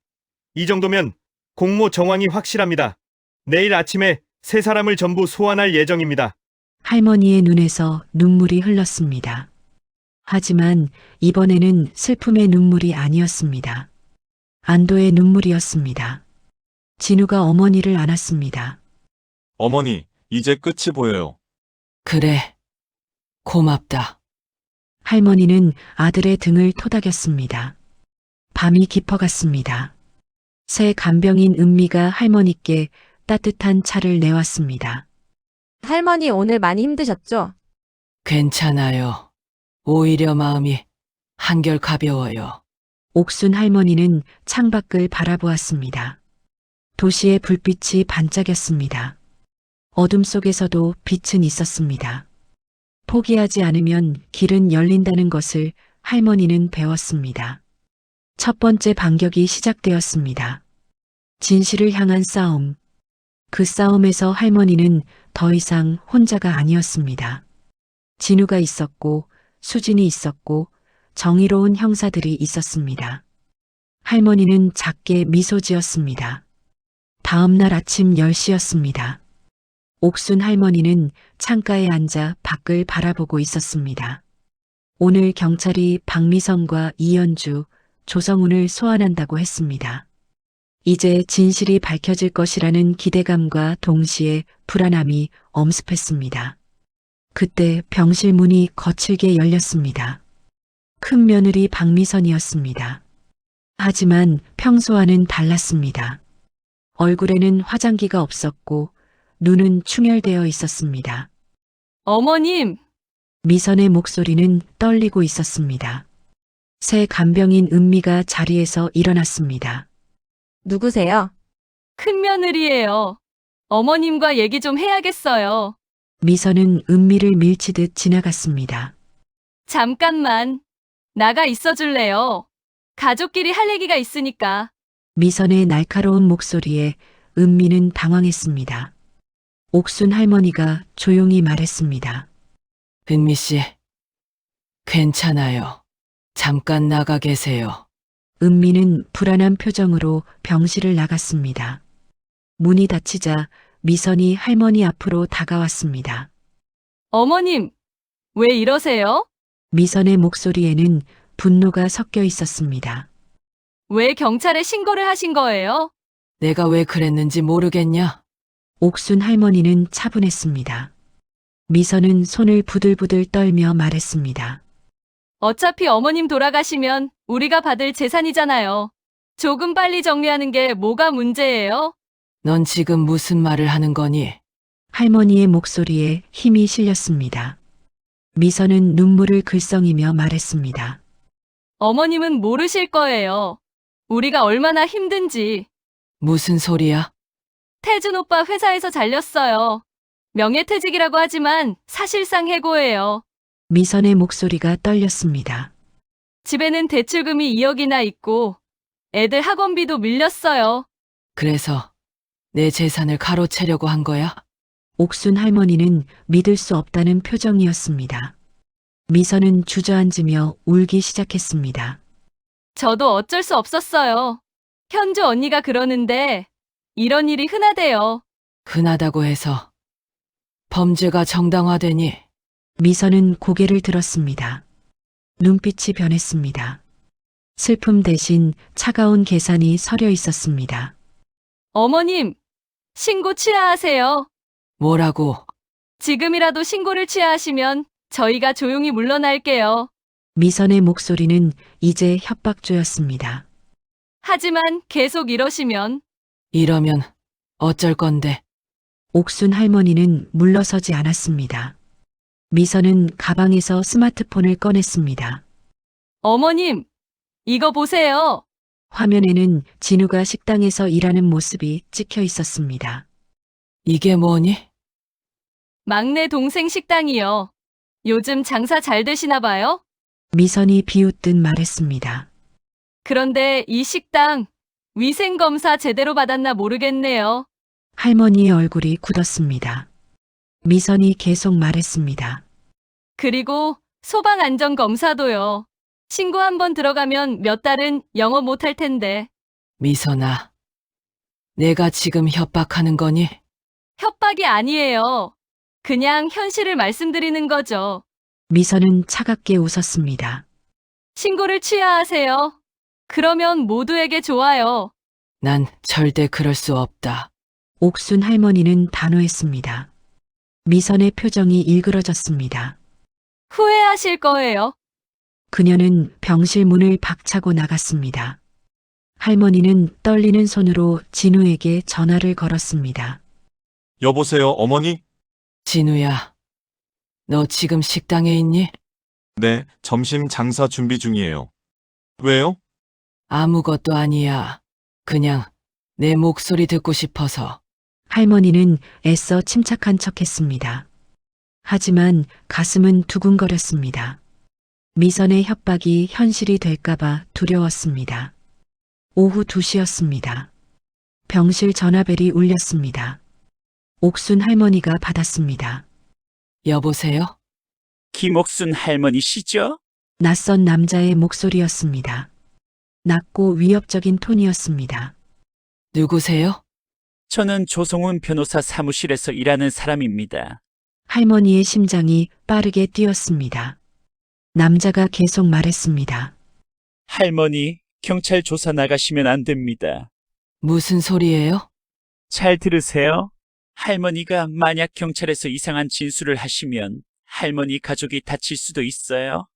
이 정도면 공모 정황이 확실합니다. 내일 아침에 세 사람을 전부 소환할 예정입니다. 할머니의 눈에서 눈물이 흘렀습니다. 하지만 이번에는 슬픔의 눈물이 아니었습니다. 안도의 눈물이었습니다. 진우가 어머니를 안았습니다. 어머니, 이제 끝이 보여요. 그래. 고맙다. 할머니는 아들의 등을 토닥였습니다. 밤이 깊어갔습니다. 새 간병인 은미가 할머니께 따뜻한 차를 내왔습니다. 할머니 오늘 많이 힘드셨죠? 괜찮아요. 오히려 마음이 한결 가벼워요. 옥순 할머니는 창밖을 바라보았습니다. 도시의 불빛이 반짝였습니다. 어둠 속에서도 빛은 있었습니다. 포기하지 않으면 길은 열린다는 것을 할머니는 배웠습니다. 첫 번째 반격이 시작되었습니다. 진실을 향한 싸움. 그 싸움에서 할머니는 더 이상 혼자가 아니었습니다. 진우가 있었고, 수진이 있었고, 정의로운 형사들이 있었습니다. 할머니는 작게 미소 지었습니다. 다음 날 아침 10시였습니다. 옥순 할머니는 창가에 앉아 밖을 바라보고 있었습니다. 오늘 경찰이 박미선과 이현주, 조성훈을 소환한다고 했습니다. 이제 진실이 밝혀질 것이라는 기대감과 동시에 불안함이 엄습했습니다. 그때 병실 문이 거칠게 열렸습니다. 큰 며느리 박미선이었습니다. 하지만 평소와는 달랐습니다. 얼굴에는 화장기가 없었고 눈은 충혈되어 있었습니다. 어머님, 미선의 목소리는 떨리고 있었습니다. 새 간병인 은미가 자리에서 일어났습니다. 누구세요? 큰며느리예요. 어머님과 얘기 좀 해야겠어요. 미선은 은미를 밀치듯 지나갔습니다. 잠깐만. 나가 있어 줄래요? 가족끼리 할 얘기가 있으니까. 미선의 날카로운 목소리에 은미는 당황했습니다. 옥순 할머니가 조용히 말했습니다. 은미 씨, 괜찮아요. 잠깐 나가 계세요. 은미는 불안한 표정으로 병실을 나갔습니다. 문이 닫히자 미선이 할머니 앞으로 다가왔습니다. 어머님, 왜 이러세요? 미선의 목소리에는 분노가 섞여 있었습니다. 왜 경찰에 신고를 하신 거예요? 내가 왜 그랬는지 모르겠냐? 옥순 할머니는 차분했습니다. 미선은 손을 부들부들 떨며 말했습니다. 어차피 어머님 돌아가시면 우리가 받을 재산이잖아요. 조금 빨리 정리하는 게 뭐가 문제예요? 넌 지금 무슨 말을 하는 거니? 할머니의 목소리에 힘이 실렸습니다. 미선은 눈물을 글썽이며 말했습니다. 어머님은 모르실 거예요. 우리가 얼마나 힘든지. 무슨 소리야? 태준 오빠 회사에서 잘렸어요. 명예퇴직이라고 하지만 사실상 해고예요. 미선의 목소리가 떨렸습니다. 집에는 대출금이 2억이나 있고 애들 학원비도 밀렸어요. 그래서 내 재산을 가로채려고 한 거야? 옥순 할머니는 믿을 수 없다는 표정이었습니다. 미선은 주저앉으며 울기 시작했습니다. 저도 어쩔 수 없었어요. 현주 언니가 그러는데 이런 일이 흔하대요. 흔하다고 해서 범죄가 정당화되니? 미선은 고개를 들었습니다. 눈빛이 변했습니다. 슬픔 대신 차가운 계산이 서려 있었습니다. 어머님, 신고 취하하세요. 뭐라고? 지금이라도 신고를 취하하시면 저희가 조용히 물러날게요. 미선의 목소리는 이제 협박조였습니다. 하지만 계속 이러시면 이러면 어쩔 건데? 옥순 할머니는 물러서지 않았습니다. 미선은 가방에서 스마트폰을 꺼냈습니다. 어머님, 이거 보세요. 화면에는 진우가 식당에서 일하는 모습이 찍혀 있었습니다. 이게 뭐니? 막내 동생 식당이요. 요즘 장사 잘 되시나 봐요? 미선이 비웃듯 말했습니다. 그런데 이 식당 위생검사 제대로 받았나 모르겠네요. 할머니의 얼굴이 굳었습니다. 미선이 계속 말했습니다. 그리고 소방안전검사도요. 신고 한번 들어가면 몇 달은 영어 못할 텐데. 미선아, 내가 지금 협박하는 거니? 협박이 아니에요. 그냥 현실을 말씀드리는 거죠. 미선은 차갑게 웃었습니다. 신고를 취하하세요. 그러면 모두에게 좋아요. 난 절대 그럴 수 없다. 옥순 할머니는 단호했습니다. 미선의 표정이 일그러졌습니다. 후회하실 거예요. 그녀는 병실 문을 박차고 나갔습니다. 할머니는 떨리는 손으로 진우에게 전화를 걸었습니다. 여보세요, 어머니? 진우야, 너 지금 식당에 있니? 네, 점심 장사 준비 중이에요. 왜요? 아무것도 아니야. 그냥 내 목소리 듣고 싶어서. 할머니는 애써 침착한 척했습니다. 하지만 가슴은 두근거렸습니다. 미선의 협박이 현실이 될까봐 두려웠습니다. 오후 2시였습니다. 병실 전화벨이 울렸습니다. 옥순 할머니가 받았습니다. 여보세요? 김옥순 할머니시죠? 낯선 남자의 목소리였습니다. 낮고 위협적인 톤이었습니다. 누구세요? 저는 조성훈 변호사 사무실에서 일하는 사람입니다. 할머니의 심장이 빠르게 뛰었습니다. 남자가 계속 말했습니다. 할머니, 경찰 조사 나가시면 안 됩니다. 무슨 소리예요? 잘 들으세요. 할머니가 만약 경찰에서 이상한 진술을 하시면 할머니 가족이 다칠 수도 있어요.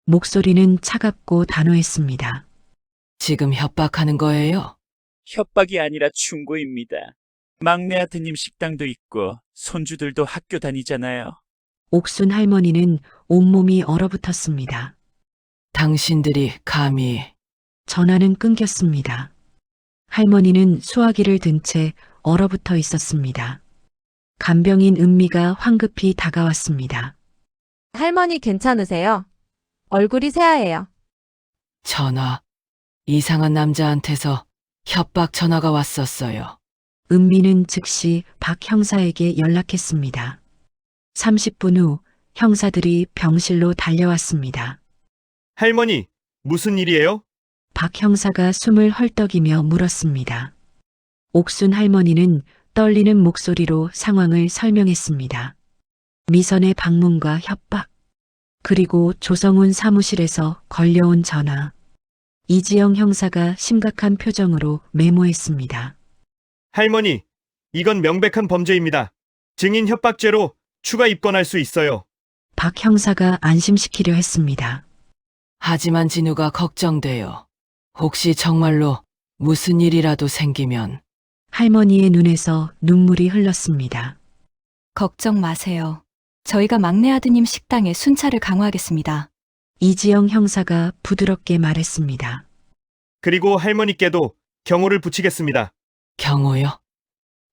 목소리는 차갑고 단호했습니다. 지금 협박하는 거예요? 협박이 아니라 충고입니다. 막내 아드님 식당도 있고 손주들도 학교 다니잖아요. 옥순 할머니는 온몸이 얼어붙었습니다. 당신들이 감히. 전화는 끊겼습니다. 할머니는 수화기를 든 채 얼어붙어 있었습니다. 간병인 은미가 황급히 다가왔습니다. 할머니 괜찮으세요? 얼굴이 새하얘요. 전화. 이상한 남자한테서 협박 전화가 왔었어요. 은미는 즉시 박 형사에게 연락했습니다. 30분 후 형사들이 병실로 달려왔습니다. 할머니, 무슨 일이에요? 박 형사가 숨을 헐떡이며 물었습니다. 옥순 할머니는 떨리는 목소리로 상황을 설명했습니다. 미선의 방문과 협박, 그리고 조성훈 사무실에서 걸려온 전화. 이지영 형사가 심각한 표정으로 메모했습니다. 할머니, 이건 명백한 범죄입니다. 증인 협박죄로 추가 입건할 수 있어요. 박 형사가 안심시키려 했습니다. 하지만 진우가 걱정돼요. 혹시 정말로 무슨 일이라도 생기면 할머니의 눈에서 눈물이 흘렀습니다. 걱정 마세요. 저희가 막내 아드님 식당에 순찰을 강화하겠습니다. 이지영 형사가 부드럽게 말했습니다. 그리고 할머니께도 경호를 붙이겠습니다. 경호요?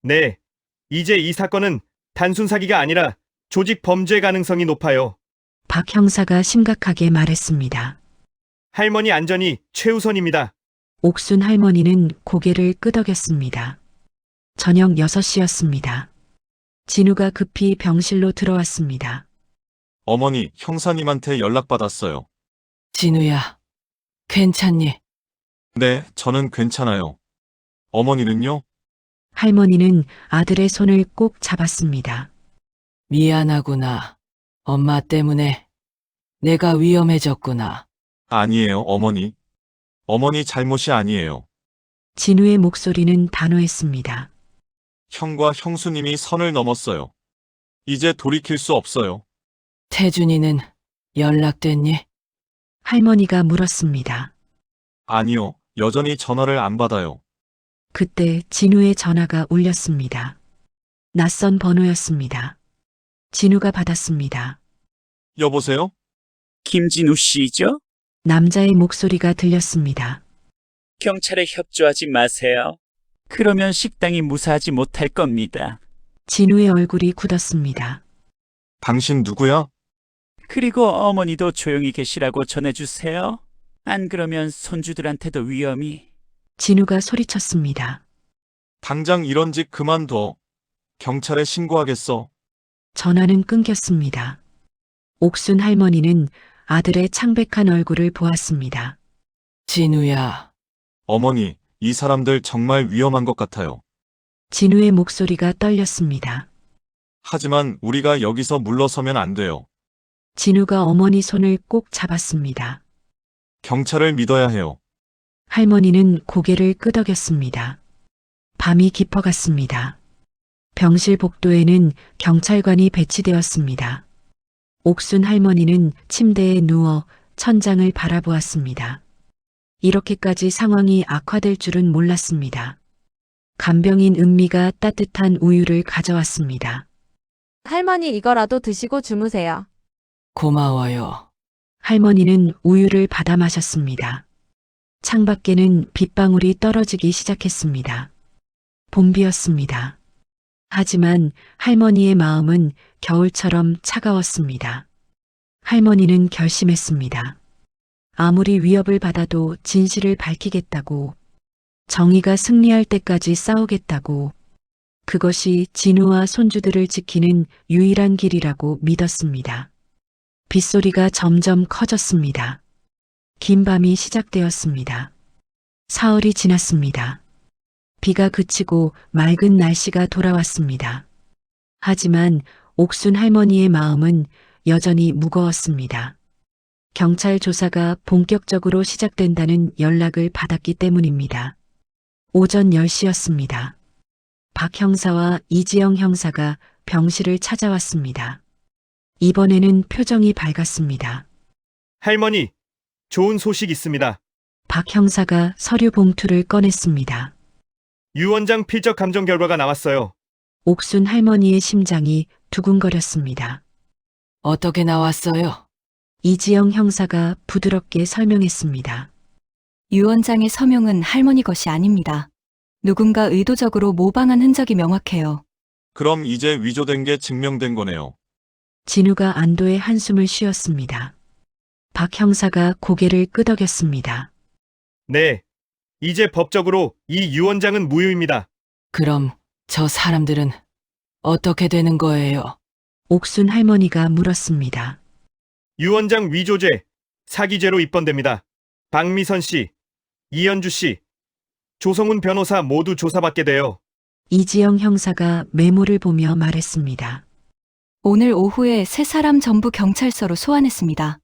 네, 이제 이 사건은 단순 사기가 아니라 조직 범죄 가능성이 높아요. 박 형사가 심각하게 말했습니다. 할머니 안전이 최우선입니다. 옥순 할머니는 고개를 끄덕였습니다. 저녁 6시였습니다. 진우가 급히 병실로 들어왔습니다. 어머니, 형사님한테 연락받았어요. 진우야, 괜찮니? 네, 저는 괜찮아요. 어머니는요? 할머니는 아들의 손을 꼭 잡았습니다. 미안하구나. 엄마 때문에 내가 위험해졌구나. 아니에요, 어머니. 어머니 잘못이 아니에요. 진우의 목소리는 단호했습니다. 형과 형수님이 선을 넘었어요. 이제 돌이킬 수 없어요. 태준이는 연락됐니? 할머니가 물었습니다. 아니요, 여전히 전화를 안 받아요. 그때 진우의 전화가 울렸습니다. 낯선 번호였습니다. 진우가 받았습니다. 여보세요? 김진우 씨죠? 남자의 목소리가 들렸습니다. 경찰에 협조하지 마세요. 그러면 식당이 무사하지 못할 겁니다. 진우의 얼굴이 굳었습니다. 당신 누구야? 그리고 어머니도 조용히 계시라고 전해주세요. 안 그러면 손주들한테도 위험이. 진우가 소리쳤습니다. 당장 이런 짓 그만둬. 경찰에 신고하겠어. 전화는 끊겼습니다. 옥순 할머니는 아들의 창백한 얼굴을 보았습니다. 진우야, 어머니, 이 사람들 정말 위험한 것 같아요. 진우의 목소리가 떨렸습니다. 하지만 우리가 여기서 물러서면 안 돼요. 진우가 어머니 손을 꼭 잡았습니다. 경찰을 믿어야 해요. 할머니는 고개를 끄덕였습니다. 밤이 깊어갔습니다. 병실 복도에는 경찰관이 배치되었습니다. 옥순 할머니는 침대에 누워 천장을 바라보았습니다. 이렇게까지 상황이 악화될 줄은 몰랐습니다. 간병인 은미가 따뜻한 우유를 가져왔습니다. 할머니 이거라도 드시고 주무세요. 고마워요. 할머니는 우유를 받아 마셨습니다. 창밖에는 빗방울이 떨어지기 시작했습니다. 봄비였습니다. 하지만 할머니의 마음은 겨울처럼 차가웠습니다. 할머니는 결심했습니다. 아무리 위협을 받아도 진실을 밝히겠다고, 정의가 승리할 때까지 싸우겠다고, 그것이 진우와 손주들을 지키는 유일한 길이라고 믿었습니다. 빗소리가 점점 커졌습니다. 긴 밤이 시작되었습니다. 사흘이 지났습니다. 비가 그치고 맑은 날씨가 돌아왔습니다. 하지만 옥순 할머니의 마음은 여전히 무거웠습니다. 경찰 조사가 본격적으로 시작된다는 연락을 받았기 때문입니다. 오전 10시였습니다. 박 형사와 이지영 형사가 병실을 찾아왔습니다. 이번에는 표정이 밝았습니다. 할머니, 좋은 소식 있습니다. 박 형사가 서류 봉투를 꺼냈습니다. 유 원장 필적 감정 결과가 나왔어요. 옥순 할머니의 심장이 두근거렸습니다. 어떻게 나왔어요? 이지영 형사가 부드럽게 설명했습니다. 유 원장의 서명은 할머니 것이 아닙니다. 누군가 의도적으로 모방한 흔적이 명확해요. 그럼 이제 위조된 게 증명된 거네요. 진우가 안도의 한숨을 쉬었습니다. 박 형사가 고개를 끄덕였습니다. 네. 이제 법적으로 이 유 원장은 무효입니다. 그럼 저 사람들은 어떻게 되는 거예요? 옥순 할머니가 물었습니다. 유 원장 위조죄, 사기죄로 입건됩니다. 박미선 씨, 이현주 씨, 조성훈 변호사 모두 조사받게 돼요. 이지영 형사가 메모를 보며 말했습니다. 오늘 오후에 세 사람 전부 경찰서로 소환했습니다.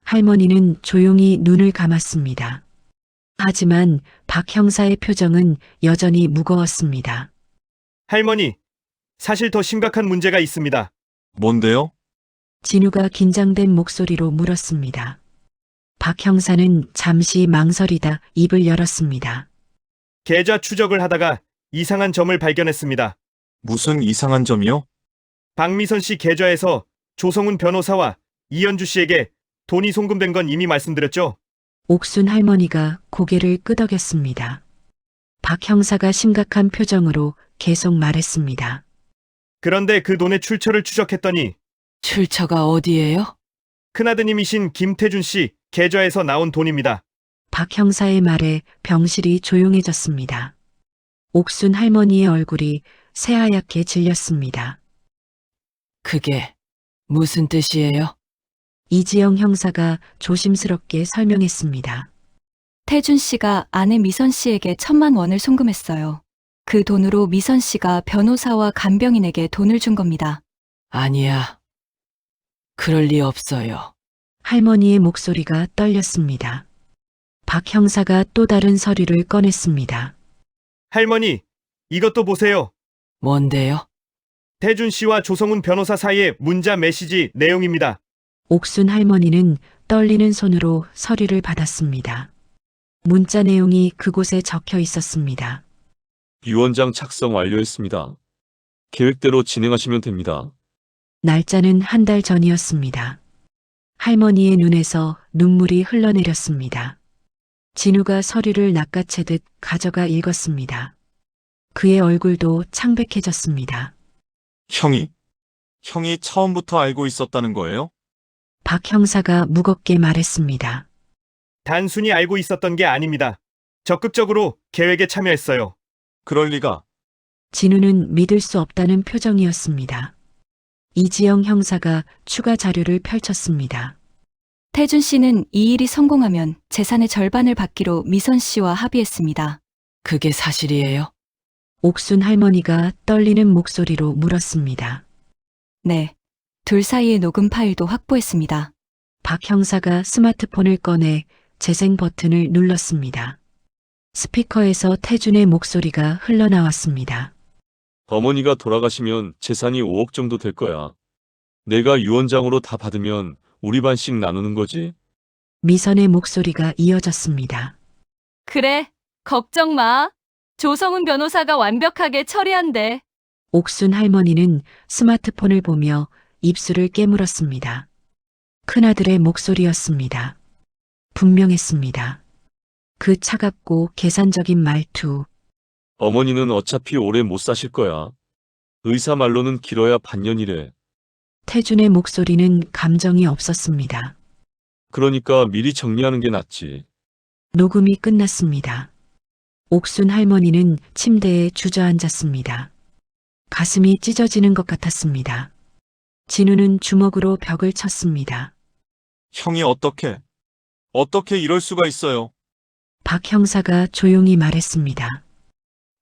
할머니는 조용히 눈을 감았습니다. 하지만 박 형사의 표정은 여전히 무거웠습니다. 할머니, 사실 더 심각한 문제가 있습니다. 뭔데요? 진우가 긴장된 목소리로 물었습니다. 박 형사는 잠시 망설이다 입을 열었습니다. 계좌 추적을 하다가 이상한 점을 발견했습니다. 무슨 이상한 점이요? 박미선 씨 계좌에서 조성훈 변호사와 이현주 씨에게 돈이 송금된 건 이미 말씀드렸죠? 옥순 할머니가 고개를 끄덕였습니다. 박 형사가 심각한 표정으로 계속 말했습니다. 그런데 그 돈의 출처를 추적했더니 출처가 어디예요? 큰아드님이신 김태준 씨 계좌에서 나온 돈입니다. 박 형사의 말에 병실이 조용해졌습니다. 옥순 할머니의 얼굴이 새하얗게 질렸습니다. 그게 무슨 뜻이에요? 이지영 형사가 조심스럽게 설명했습니다. 태준 씨가 아내 미선 씨에게 1,000만 원을 송금했어요. 그 돈으로 미선 씨가 변호사와 간병인에게 돈을 준 겁니다. 아니야. 그럴 리 없어요. 할머니의 목소리가 떨렸습니다. 박 형사가 또 다른 서류를 꺼냈습니다. 할머니, 이것도 보세요. 뭔데요? 태준 씨와 조성훈 변호사 사이의 문자 메시지 내용입니다. 옥순 할머니는 떨리는 손으로 서류를 받았습니다. 문자 내용이 그곳에 적혀 있었습니다. 유원장 작성 완료했습니다. 계획대로 진행하시면 됩니다. 날짜는 한 달 전이었습니다. 할머니의 눈에서 눈물이 흘러내렸습니다. 진우가 서류를 낚아채듯 가져가 읽었습니다. 그의 얼굴도 창백해졌습니다. 형이 처음부터 알고 있었다는 거예요? 박 형사가 무겁게 말했습니다. 단순히 알고 있었던 게 아닙니다. 적극적으로 계획에 참여했어요. 그럴 리가. 진우는 믿을 수 없다는 표정이었습니다. 이지영 형사가 추가 자료를 펼쳤습니다. 태준 씨는 이 일이 성공하면 재산의 절반을 받기로 미선 씨와 합의했습니다. 그게 사실이에요? 옥순 할머니가 떨리는 목소리로 물었습니다. 네. 둘 사이의 녹음 파일도 확보했습니다. 박 형사가 스마트폰을 꺼내 재생 버튼을 눌렀습니다. 스피커에서 태준의 목소리가 흘러나왔습니다. 어머니가 돌아가시면 재산이 5억 정도 될 거야. 내가 유원장으로 다 받으면 우리 반씩 나누는 거지? 미선의 목소리가 이어졌습니다. 그래, 걱정 마. 조성훈 변호사가 완벽하게 처리한대. 옥순 할머니는 스마트폰을 보며 입술을 깨물었습니다. 큰아들의 목소리였습니다. 분명했습니다. 그 차갑고 계산적인 말투. 어머니는 어차피 오래 못 사실 거야. 의사 말로는 길어야 반년이래. 태준의 목소리는 감정이 없었습니다. 그러니까 미리 정리하는 게 낫지. 녹음이 끝났습니다. 옥순 할머니는 침대에 주저앉았습니다. 가슴이 찢어지는 것 같았습니다. 진우는 주먹으로 벽을 쳤습니다. 형이 어떻게 이럴 수가 있어요? 박 형사가 조용히 말했습니다.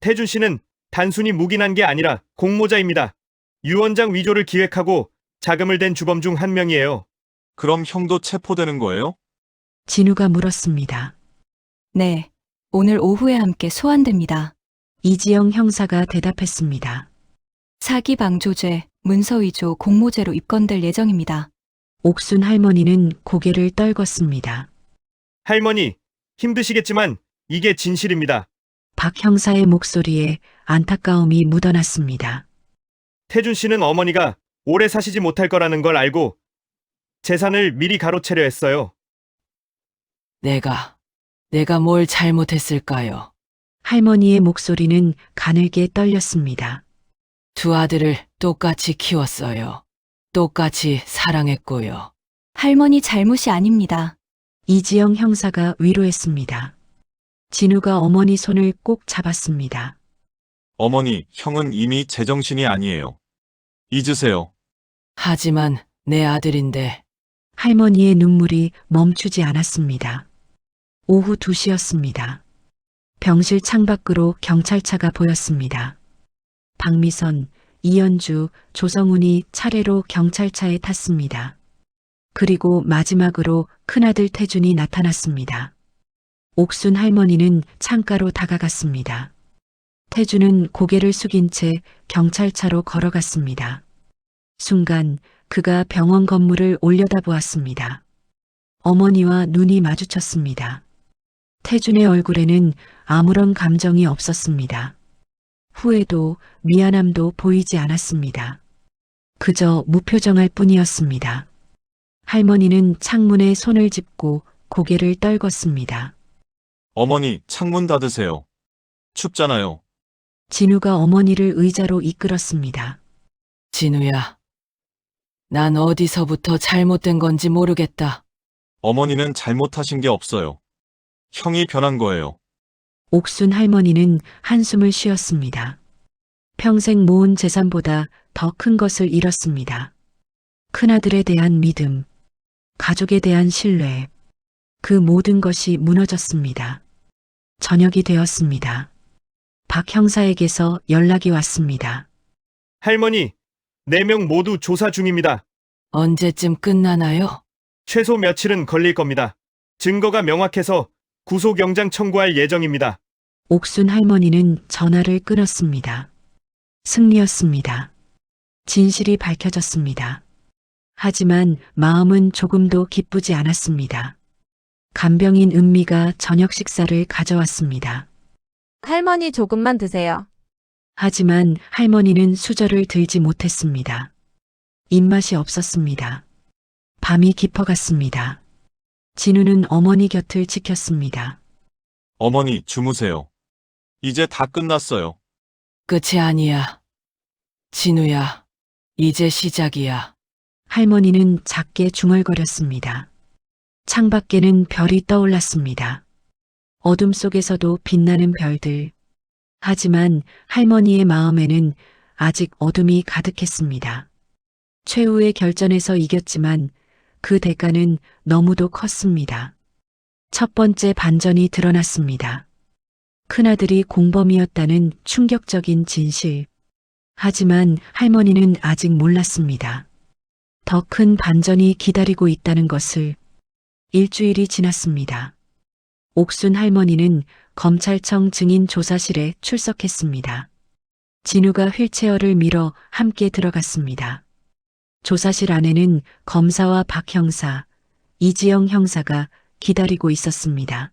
태준 씨는 단순히 묵인한 게 아니라 공모자입니다. 유 원장 위조를 기획하고 자금을 댄 주범 중 한 명이에요. 그럼 형도 체포되는 거예요? 진우가 물었습니다. 네. 오늘 오후에 함께 소환됩니다. 이지영 형사가 대답했습니다. 사기 방조죄, 문서위조, 공모죄로 입건될 예정입니다. 옥순 할머니는 고개를 떨궜습니다. 할머니, 힘드시겠지만 이게 진실입니다. 박 형사의 목소리에 안타까움이 묻어났습니다. 태준 씨는 어머니가 오래 사시지 못할 거라는 걸 알고 재산을 미리 가로채려 했어요. 내가 뭘 잘못했을까요? 할머니의 목소리는 가늘게 떨렸습니다. 두 아들을 똑같이 키웠어요. 똑같이 사랑했고요. 할머니 잘못이 아닙니다. 이지영 형사가 위로했습니다. 진우가 어머니 손을 꼭 잡았습니다. 어머니, 형은 이미 제정신이 아니에요. 잊으세요. 하지만 내 아들인데 할머니의 눈물이 멈추지 않았습니다. 오후 2시였습니다. 병실 창밖으로 경찰차가 보였습니다. 박미선, 이현주, 조성훈이 차례로 경찰차에 탔습니다. 그리고 마지막으로 큰아들 태준이 나타났습니다. 옥순 할머니는 창가로 다가갔습니다. 태준은 고개를 숙인 채 경찰차로 걸어갔습니다. 순간 그가 병원 건물을 올려다보았습니다. 어머니와 눈이 마주쳤습니다. 태준의 얼굴에는 아무런 감정이 없었습니다. 후회도 미안함도 보이지 않았습니다. 그저 무표정할 뿐이었습니다. 할머니는 창문에 손을 짚고 고개를 떨궜습니다. 어머니, 창문 닫으세요. 춥잖아요. 진우가 어머니를 의자로 이끌었습니다. 진우야. 난 어디서부터 잘못된 건지 모르겠다. 어머니는 잘못하신 게 없어요. 형이 변한 거예요. 옥순 할머니는 한숨을 쉬었습니다. 평생 모은 재산보다 더 큰 것을 잃었습니다. 큰아들에 대한 믿음, 가족에 대한 신뢰, 그 모든 것이 무너졌습니다. 저녁이 되었습니다. 박 형사에게서 연락이 왔습니다. 할머니, 4명 모두 조사 중입니다. 언제쯤 끝나나요? 최소 며칠은 걸릴 겁니다. 증거가 명확해서 구속영장 청구할 예정입니다. 옥순 할머니는 전화를 끊었습니다. 승리였습니다. 진실이 밝혀졌습니다. 하지만 마음은 조금도 기쁘지 않았습니다. 간병인 은미가 저녁 식사를 가져왔습니다. 할머니 조금만 드세요. 하지만 할머니는 수저를 들지 못했습니다. 입맛이 없었습니다. 밤이 깊어갔습니다. 진우는 어머니 곁을 지켰습니다. 어머니, 주무세요. 이제 다 끝났어요. 끝이 아니야. 진우야. 이제 시작이야. 할머니는 작게 중얼거렸습니다. 창밖에는 별이 떠올랐습니다. 어둠 속에서도 빛나는 별들. 하지만 할머니의 마음에는 아직 어둠이 가득했습니다. 최후의 결전에서 이겼지만 그 대가는 너무도 컸습니다. 첫 번째 반전이 드러났습니다. 큰아들이 공범이었다는 충격적인 진실. 하지만 할머니는 아직 몰랐습니다. 더 큰 반전이 기다리고 있다는 것을. 일주일이 지났습니다. 옥순 할머니는 검찰청 증인조사실에 출석했습니다. 진우가 휠체어를 밀어 함께 들어갔습니다. 조사실 안에는 검사와 박 형사, 이지영 형사가 기다리고 있었습니다.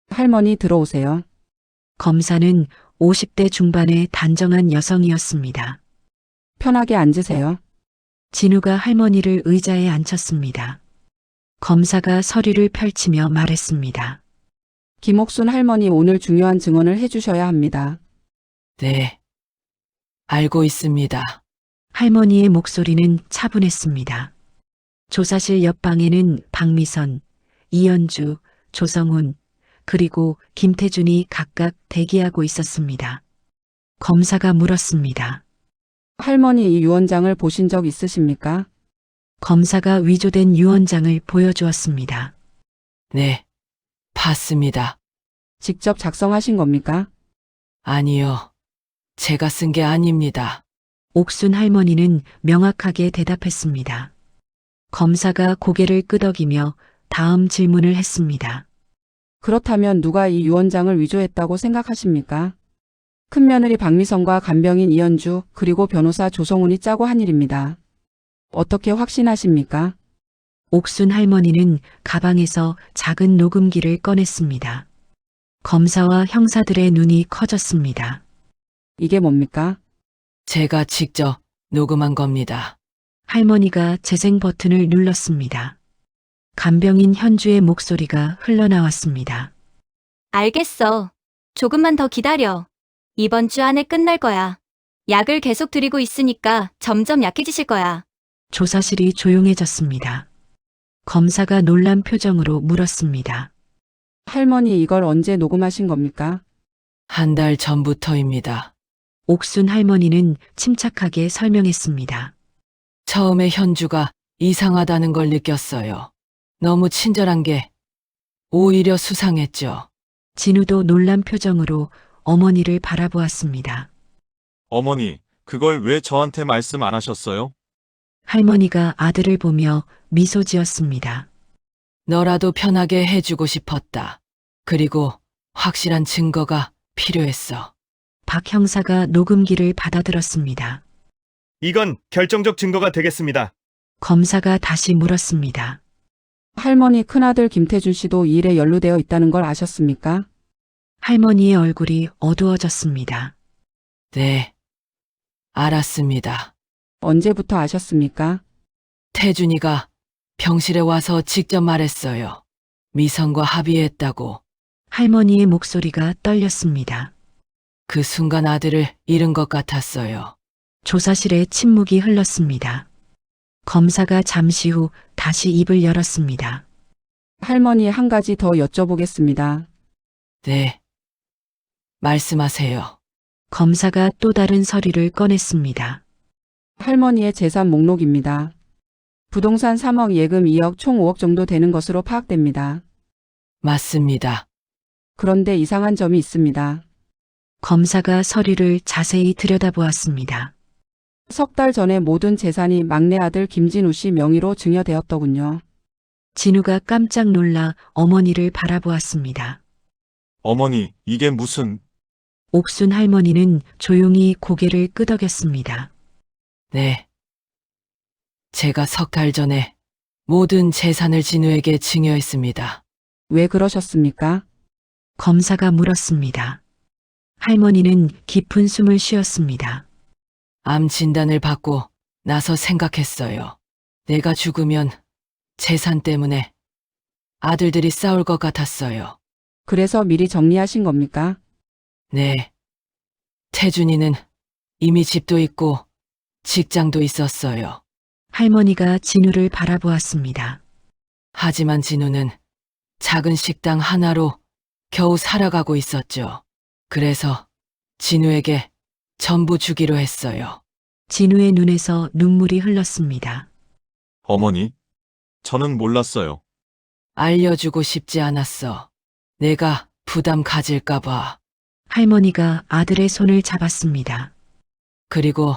할머니 들어오세요. 검사는 50대 중반의 단정한 여성이었습니다. 편하게 앉으세요. 진우가 할머니를 의자에 앉혔습니다. 검사가 서류를 펼치며 말했습니다. 김옥순 할머니 오늘 중요한 증언을 해주셔야 합니다. 네. 알고 있습니다. 할머니의 목소리는 차분했습니다. 조사실 옆방에는 박미선, 이현주, 조성훈, 그리고 김태준이 각각 대기하고 있었습니다. 검사가 물었습니다. 할머니 이 유언장을 보신 적 있으십니까? 검사가 위조된 유언장을 보여주었습니다. 네. 봤습니다. 직접 작성하신 겁니까? 아니요. 제가 쓴 게 아닙니다. 옥순 할머니는 명확하게 대답했습니다. 검사가 고개를 끄덕이며 다음 질문을 했습니다. 그렇다면 누가 이 유언장을 위조했다고 생각하십니까? 큰며느리 박미선과 간병인 이현주 그리고 변호사 조성훈이 짜고 한 일입니다. 어떻게 확신하십니까? 옥순 할머니는 가방에서 작은 녹음기를 꺼냈습니다. 검사와 형사들의 눈이 커졌습니다. 이게 뭡니까? 제가 직접 녹음한 겁니다. 할머니가 재생 버튼을 눌렀습니다. 간병인 현주의 목소리가 흘러나왔습니다. 알겠어. 조금만 더 기다려. 이번 주 안에 끝날 거야. 약을 계속 드리고 있으니까 점점 약해지실 거야. 조사실이 조용해졌습니다. 검사가 놀란 표정으로 물었습니다. 할머니 이걸 언제 녹음하신 겁니까? 한 달 전부터입니다. 옥순 할머니는 침착하게 설명했습니다. 처음에 현주가 이상하다는 걸 느꼈어요. 너무 친절한 게 오히려 수상했죠. 진우도 놀란 표정으로 어머니를 바라보았습니다. 어머니, 그걸 왜 저한테 말씀 안 하셨어요? 할머니가 아들을 보며 미소 지었습니다. 너라도 편하게 해주고 싶었다. 그리고 확실한 증거가 필요했어. 박 형사가 녹음기를 받아들었습니다. 이건 결정적 증거가 되겠습니다. 검사가 다시 물었습니다. 할머니 큰아들 김태준 씨도 이 일에 연루되어 있다는 걸 아셨습니까? 할머니의 얼굴이 어두워졌습니다. 네. 알았습니다. 언제부터 아셨습니까? 태준이가 병실에 와서 직접 말했어요. 미선과 합의했다고. 할머니의 목소리가 떨렸습니다. 그 순간 아들을 잃은 것 같았어요. 조사실에 침묵이 흘렀습니다. 검사가 잠시 후 다시 입을 열었습니다. 할머니 한 가지 더 여쭤보겠습니다. 네. 말씀하세요. 검사가 또 다른 서류를 꺼냈습니다. 할머니의 재산 목록입니다. 부동산 3억, 예금 2억, 총 5억 정도 되는 것으로 파악됩니다. 맞습니다. 그런데 이상한 점이 있습니다. 검사가 서류를 자세히 들여다보았습니다. 석 달 전에 모든 재산이 막내 아들 김진우 씨 명의로 증여되었더군요. 진우가 깜짝 놀라 어머니를 바라보았습니다. 어머니, 이게 무슨... 옥순 할머니는 조용히 고개를 끄덕였습니다. 네. 제가 석 달 전에 모든 재산을 진우에게 증여했습니다. 왜 그러셨습니까? 검사가 물었습니다. 할머니는 깊은 숨을 쉬었습니다. 암 진단을 받고 나서 생각했어요. 내가 죽으면 재산 때문에 아들들이 싸울 것 같았어요. 그래서 미리 정리하신 겁니까? 네. 태준이는 이미 집도 있고 직장도 있었어요. 할머니가 진우를 바라보았습니다. 하지만 진우는 작은 식당 하나로 겨우 살아가고 있었죠. 그래서 진우에게 전부 주기로 했어요. 진우의 눈에서 눈물이 흘렀습니다. 어머니, 저는 몰랐어요. 알려주고 싶지 않았어. 내가 부담 가질까봐. 할머니가 아들의 손을 잡았습니다. 그리고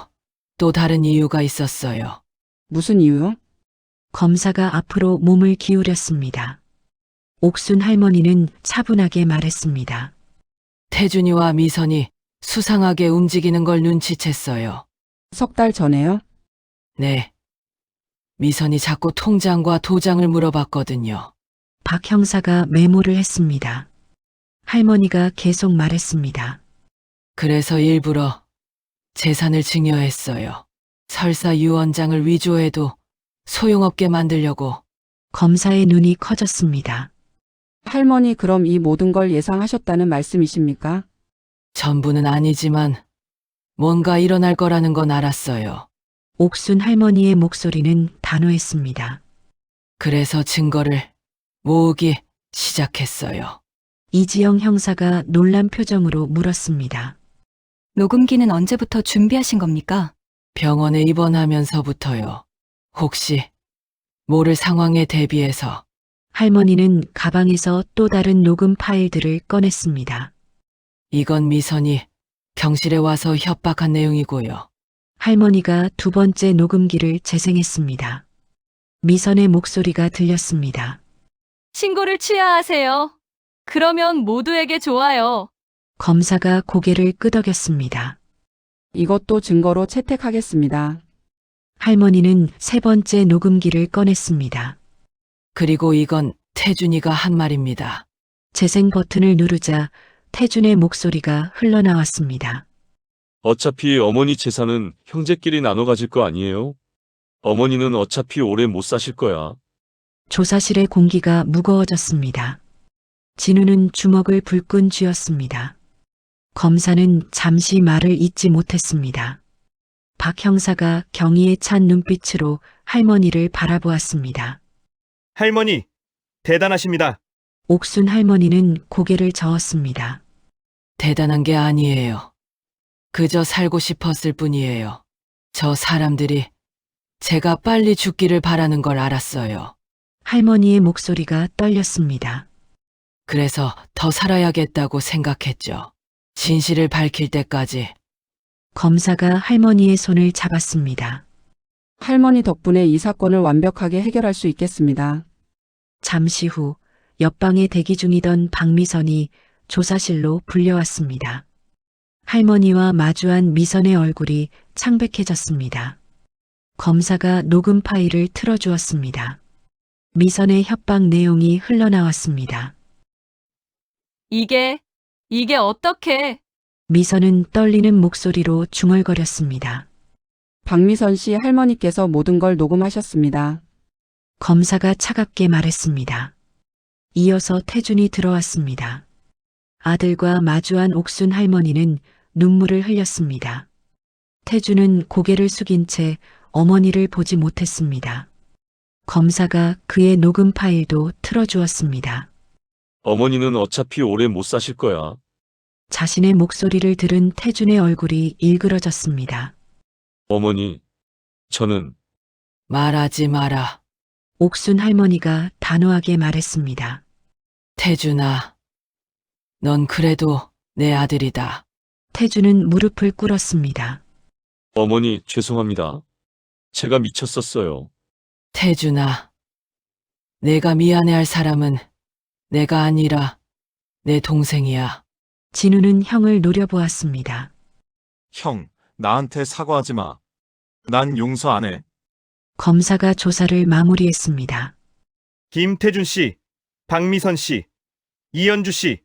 또 다른 이유가 있었어요. 무슨 이유요? 검사가 앞으로 몸을 기울였습니다. 옥순 할머니는 차분하게 말했습니다. 태준이와 미선이 수상하게 움직이는 걸 눈치챘어요. 석 달 전에요? 네. 미선이 자꾸 통장과 도장을 물어봤거든요. 박 형사가 메모를 했습니다. 할머니가 계속 말했습니다. 그래서 일부러 재산을 증여했어요. 설사 유 원장을 위조해도 소용없게 만들려고. 검사의 눈이 커졌습니다. 할머니 그럼 이 모든 걸 예상하셨다는 말씀이십니까? 전부는 아니지만 뭔가 일어날 거라는 건 알았어요. 옥순 할머니의 목소리는 단호했습니다. 그래서 증거를 모으기 시작했어요. 이지영 형사가 놀란 표정으로 물었습니다. 녹음기는 언제부터 준비하신 겁니까? 병원에 입원하면서부터요. 혹시 모를 상황에 대비해서. 할머니는 가방에서 또 다른 녹음 파일들을 꺼냈습니다. 이건 미선이 병실에 와서 협박한 내용이고요. 할머니가 두 번째 녹음기를 재생했습니다. 미선의 목소리가 들렸습니다. 신고를 취하하세요. 그러면 모두에게 좋아요. 검사가 고개를 끄덕였습니다. 이것도 증거로 채택하겠습니다. 할머니는 세 번째 녹음기를 꺼냈습니다. 그리고 이건 태준이가 한 말입니다. 재생 버튼을 누르자 태준의 목소리가 흘러나왔습니다. 어차피 어머니 재산은 형제끼리 나눠 가질 거 아니에요? 어머니는 어차피 오래 못 사실 거야. 조사실의 공기가 무거워졌습니다. 진우는 주먹을 불끈 쥐었습니다. 검사는 잠시 말을 잇지 못했습니다. 박 형사가 경의에 찬 눈빛으로 할머니를 바라보았습니다. 할머니, 대단하십니다. 옥순 할머니는 고개를 저었습니다. 대단한 게 아니에요. 그저 살고 싶었을 뿐이에요. 저 사람들이 제가 빨리 죽기를 바라는 걸 알았어요. 할머니의 목소리가 떨렸습니다. 그래서 더 살아야겠다고 생각했죠. 진실을 밝힐 때까지. 검사가 할머니의 손을 잡았습니다. 할머니 덕분에 이 사건을 완벽하게 해결할 수 있겠습니다. 잠시 후 옆방에 대기 중이던 박미선이 조사실로 불려왔습니다. 할머니와 마주한 미선의 얼굴이 창백해졌습니다. 검사가 녹음 파일을 틀어주었습니다. 미선의 협박 내용이 흘러나왔습니다. 이게 어떻게? 미선은 떨리는 목소리로 중얼거렸습니다. 박미선 씨 할머니께서 모든 걸 녹음하셨습니다. 검사가 차갑게 말했습니다. 이어서 태준이 들어왔습니다. 아들과 마주한 옥순 할머니는 눈물을 흘렸습니다. 태준은 고개를 숙인 채 어머니를 보지 못했습니다. 검사가 그의 녹음 파일도 틀어주었습니다. 어머니는 어차피 오래 못 사실 거야. 자신의 목소리를 들은 태준의 얼굴이 일그러졌습니다. 어머니, 저는 말하지 마라. 옥순 할머니가 단호하게 말했습니다. 태준아, 넌 그래도 내 아들이다. 태준은 무릎을 꿇었습니다. 어머니 죄송합니다. 제가 미쳤었어요. 태준아, 내가 미안해할 사람은 내가 아니라 내 동생이야. 진우는 형을 노려보았습니다. 형, 나한테 사과하지 마. 난 용서 안 해. 검사가 조사를 마무리했습니다. 김태준 씨, 박미선 씨, 이현주 씨,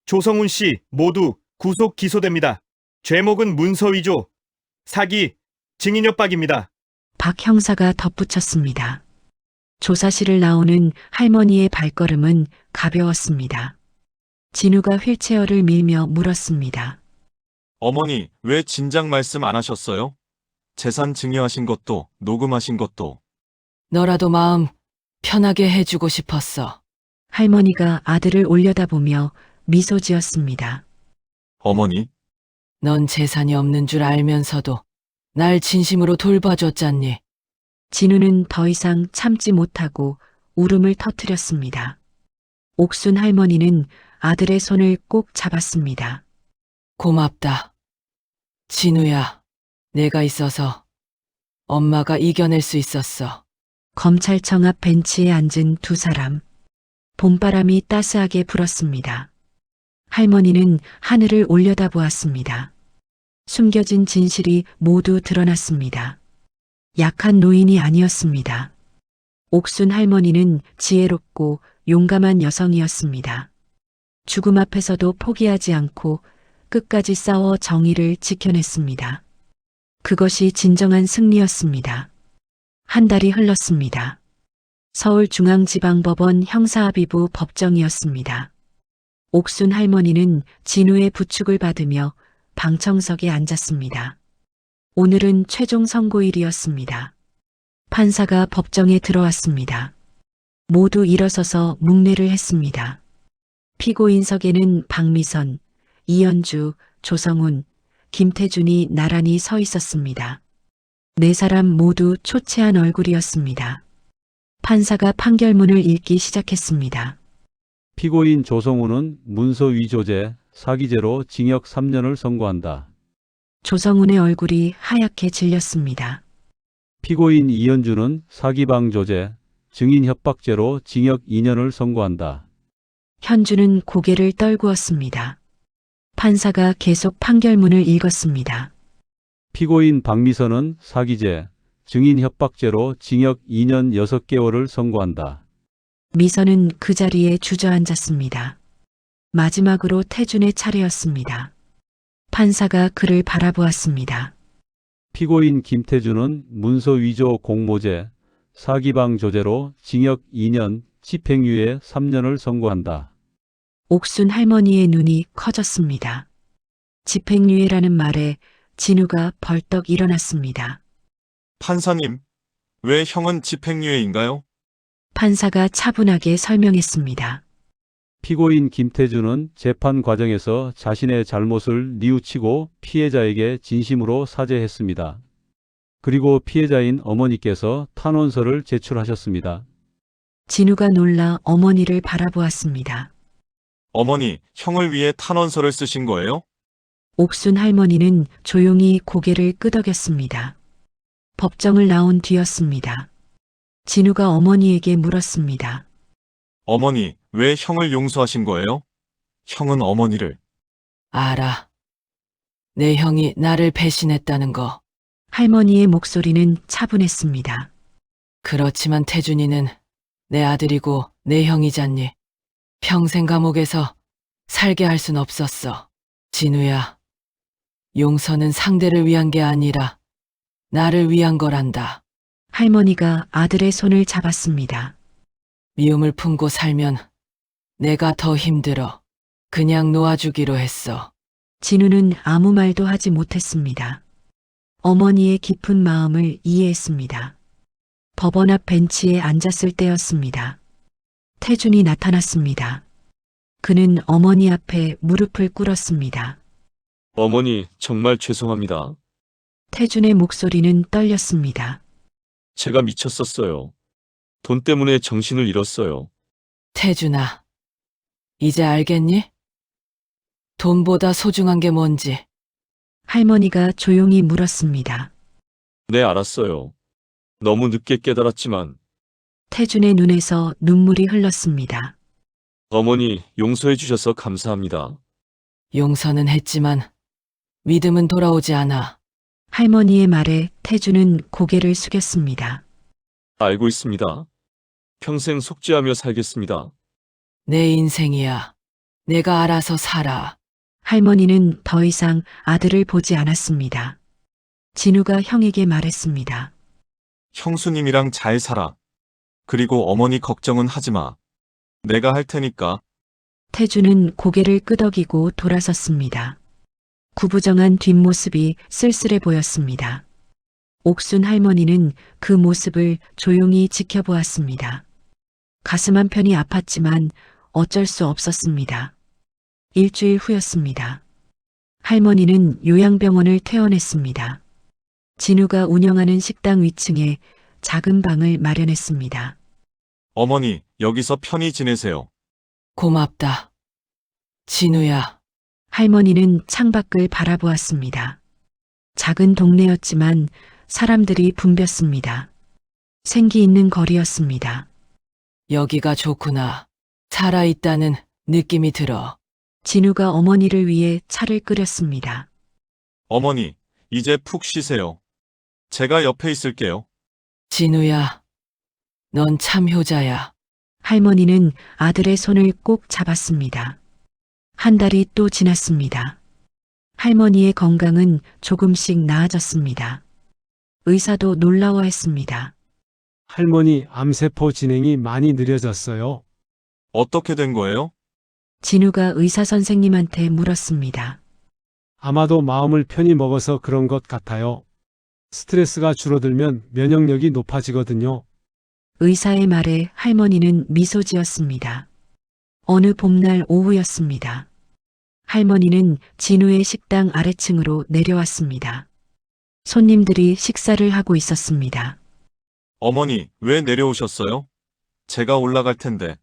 조성훈 씨 모두 구속 기소됩니다. 죄목은 문서 위조, 사기, 증인 협박입니다. 박 형사가 덧붙였습니다. 조사실을 나오는 할머니의 발걸음은 가벼웠습니다. 진우가 휠체어를 밀며 물었습니다. 어머니, 왜 진작 말씀 안 하셨어요? 재산 증여하신 것도, 녹음하신 것도. 너라도 마음 편하게 해주고 싶었어. 할머니가 아들을 올려다보며 미소 지었습니다. 어머니, 넌 재산이 없는 줄 알면서도 날 진심으로 돌봐줬잖니. 진우는 더 이상 참지 못하고 울음을 터뜨렸습니다. 옥순 할머니는 아들의 손을 꼭 잡았습니다. 고맙다. 진우야, 내가 있어서 엄마가 이겨낼 수 있었어. 검찰청 앞 벤치에 앉은 두 사람. 봄바람이 따스하게 불었습니다. 할머니는 하늘을 올려다보았습니다. 숨겨진 진실이 모두 드러났습니다. 약한 노인이 아니었습니다. 옥순 할머니는 지혜롭고 용감한 여성이었습니다. 죽음 앞에서도 포기하지 않고 끝까지 싸워 정의를 지켜냈습니다. 그것이 진정한 승리였습니다. 한 달이 흘렀습니다. 서울중앙지방법원 형사합의부 법정이었습니다. 옥순 할머니는 진우의 부축을 받으며 방청석에 앉았습니다. 오늘은 최종 선고일이었습니다. 판사가 법정에 들어왔습니다. 모두 일어서서 묵례를 했습니다. 피고인석에는 박미선, 이현주, 조성훈, 김태준이 나란히 서 있었습니다. 네 사람 모두 초췌한 얼굴이었습니다. 판사가 판결문을 읽기 시작했습니다. 피고인 조성훈은 문서 위조죄, 사기죄로 징역 3년을 선고한다. 조성훈의 얼굴이 하얗게 질렸습니다. 피고인 이현주는 사기방조죄, 증인협박죄로 징역 2년을 선고한다. 현주는 고개를 떨구었습니다. 판사가 계속 판결문을 읽었습니다. 피고인 박미선은 사기죄, 증인협박죄로 징역 2년 6개월을 선고한다. 미선은 그 자리에 주저앉았습니다. 마지막으로 태준의 차례였습니다. 판사가 그를 바라보았습니다. 피고인 김태준은 문서 위조 공모죄, 사기방조죄로 징역 2년, 집행유예 3년을 선고한다. 옥순 할머니의 눈이 커졌습니다. 집행유예라는 말에 진우가 벌떡 일어났습니다. 판사님, 왜 형은 집행유예인가요? 판사가 차분하게 설명했습니다. 피고인 김태준은 재판 과정에서 자신의 잘못을 뉘우치고 피해자에게 진심으로 사죄했습니다. 그리고 피해자인 어머니께서 탄원서를 제출하셨습니다. 진우가 놀라 어머니를 바라보았습니다. 어머니, 형을 위해 탄원서를 쓰신 거예요? 옥순 할머니는 조용히 고개를 끄덕였습니다. 법정을 나온 뒤였습니다. 진우가 어머니에게 물었습니다. 어머니, 왜 형을 용서하신 거예요? 형은 어머니를. 알아. 내 형이 나를 배신했다는 거. 할머니의 목소리는 차분했습니다. 그렇지만 태준이는 내 아들이고 내 형이잖니. 평생 감옥에서 살게 할 순 없었어. 진우야, 용서는 상대를 위한 게 아니라 나를 위한 거란다. 할머니가 아들의 손을 잡았습니다. 미움을 품고 살면 내가 더 힘들어. 그냥 놓아주기로 했어. 진우는 아무 말도 하지 못했습니다. 어머니의 깊은 마음을 이해했습니다. 법원 앞 벤치에 앉았을 때였습니다. 태준이 나타났습니다. 그는 어머니 앞에 무릎을 꿇었습니다. 어머니, 정말 죄송합니다. 태준의 목소리는 떨렸습니다. 제가 미쳤었어요. 돈 때문에 정신을 잃었어요. 태준아, 이제 알겠니? 돈보다 소중한 게 뭔지. 할머니가 조용히 물었습니다. 네, 알았어요. 너무 늦게 깨달았지만 태준의 눈에서 눈물이 흘렀습니다. 어머니 용서해 주셔서 감사합니다. 용서는 했지만 믿음은 돌아오지 않아. 할머니의 말에 태준은 고개를 숙였습니다. 알고 있습니다. 평생 속죄하며 살겠습니다. 내 인생이야. 내가 알아서 살아. 할머니는 더 이상 아들을 보지 않았습니다. 진우가 형에게 말했습니다. 형수님이랑 잘 살아. 그리고 어머니 걱정은 하지 마. 내가 할 테니까. 태준은 고개를 끄덕이고 돌아섰습니다. 구부정한 뒷모습이 쓸쓸해 보였습니다. 옥순 할머니는 그 모습을 조용히 지켜보았습니다. 가슴 한편이 아팠지만 어쩔 수 없었습니다. 일주일 후였습니다. 할머니는 요양병원을 퇴원했습니다. 진우가 운영하는 식당 위층에 작은 방을 마련했습니다. 어머니, 여기서 편히 지내세요. 고맙다. 진우야. 할머니는 창밖을 바라보았습니다. 작은 동네였지만 사람들이 붐볐습니다. 생기 있는 거리였습니다. 여기가 좋구나. 살아있다는 느낌이 들어. 진우가 어머니를 위해 차를 끓였습니다. 어머니, 이제 푹 쉬세요. 제가 옆에 있을게요. 진우야. 넌 참 효자야. 할머니는 아들의 손을 꼭 잡았습니다. 한 달이 또 지났습니다. 할머니의 건강은 조금씩 나아졌습니다. 의사도 놀라워했습니다. 할머니 암세포 진행이 많이 느려졌어요. 어떻게 된 거예요? 진우가 의사 선생님한테 물었습니다. 아마도 마음을 편히 먹어서 그런 것 같아요. 스트레스가 줄어들면 면역력이 높아지거든요. 의사의 말에 할머니는 미소 지었습니다. 어느 봄날 오후였습니다. 할머니는 진우의 식당 아래층으로 내려왔습니다. 손님들이 식사를 하고 있었습니다. 어머니, 왜 내려오셨어요? 제가 올라갈 텐데.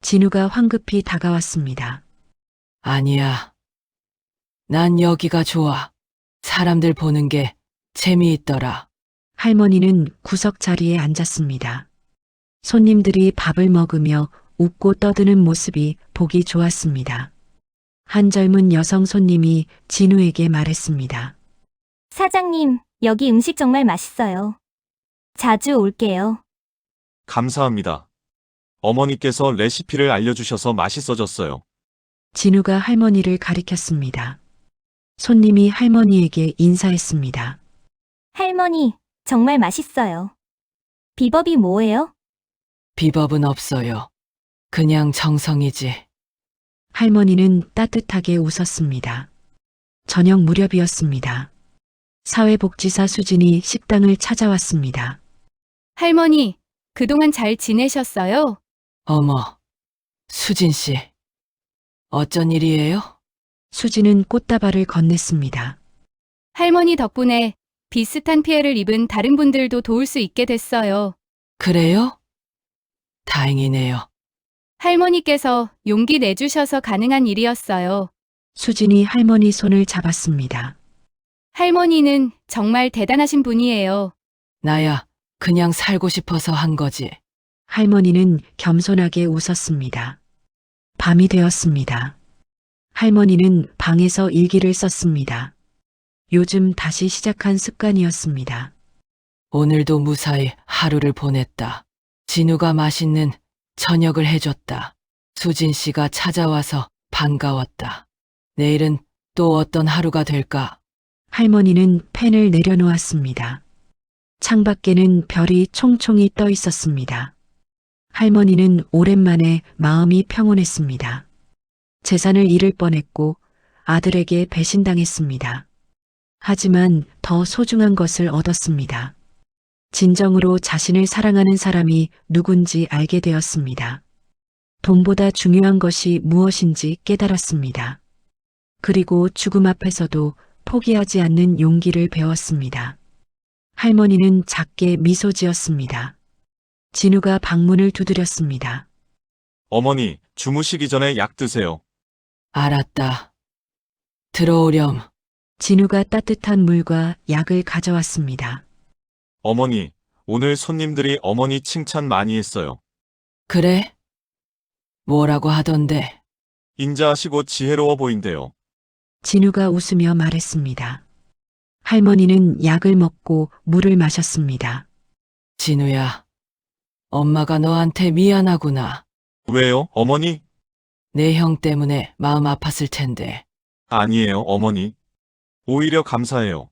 진우가 황급히 다가왔습니다. 아니야. 난 여기가 좋아. 사람들 보는 게 재미있더라. 할머니는 구석 자리에 앉았습니다. 손님들이 밥을 먹으며 웃고 떠드는 모습이 보기 좋았습니다. 한 젊은 여성 손님이 진우에게 말했습니다. 사장님, 여기 음식 정말 맛있어요. 자주 올게요. 감사합니다. 어머니께서 레시피를 알려주셔서 맛있어졌어요. 진우가 할머니를 가리켰습니다. 손님이 할머니에게 인사했습니다. 할머니, 정말 맛있어요. 비법이 뭐예요? 비법은 없어요. 그냥 정성이지. 할머니는 따뜻하게 웃었습니다. 저녁 무렵이었습니다. 사회복지사 수진이 식당을 찾아왔습니다. 할머니, 그동안 잘 지내셨어요? 어머, 수진 씨. 어쩐 일이에요? 수진은 꽃다발을 건넸습니다. 할머니 덕분에 비슷한 피해를 입은 다른 분들도 도울 수 있게 됐어요. 그래요? 다행이네요. 할머니께서 용기 내주셔서 가능한 일이었어요. 수진이 할머니 손을 잡았습니다. 할머니는 정말 대단하신 분이에요. 나야 그냥 살고 싶어서 한 거지. 할머니는 겸손하게 웃었습니다. 밤이 되었습니다. 할머니는 방에서 일기를 썼습니다. 요즘 다시 시작한 습관이었습니다. 오늘도 무사히 하루를 보냈다. 진우가 맛있는 저녁을 해줬다. 수진 씨가 찾아와서 반가웠다. 내일은 또 어떤 하루가 될까? 할머니는 펜을 내려놓았습니다. 창밖에는 별이 총총히 떠 있었습니다. 할머니는 오랜만에 마음이 평온했습니다. 재산을 잃을 뻔했고 아들에게 배신당했습니다. 하지만 더 소중한 것을 얻었습니다. 진정으로 자신을 사랑하는 사람이 누군지 알게 되었습니다. 돈보다 중요한 것이 무엇인지 깨달았습니다. 그리고 죽음 앞에서도 포기하지 않는 용기를 배웠습니다. 할머니는 작게 미소 지었습니다. 진우가 방문을 두드렸습니다. 어머니, 주무시기 전에 약 드세요. 알았다. 들어오렴. 진우가 따뜻한 물과 약을 가져왔습니다. 어머니, 오늘 손님들이 어머니 칭찬 많이 했어요. 그래? 뭐라고 하던데? 인자하시고 지혜로워 보인대요. 진우가 웃으며 말했습니다. 할머니는 약을 먹고 물을 마셨습니다. 진우야, 엄마가 너한테 미안하구나. 왜요, 어머니? 내 형 때문에 마음 아팠을 텐데. 아니에요, 어머니. 오히려 감사해요.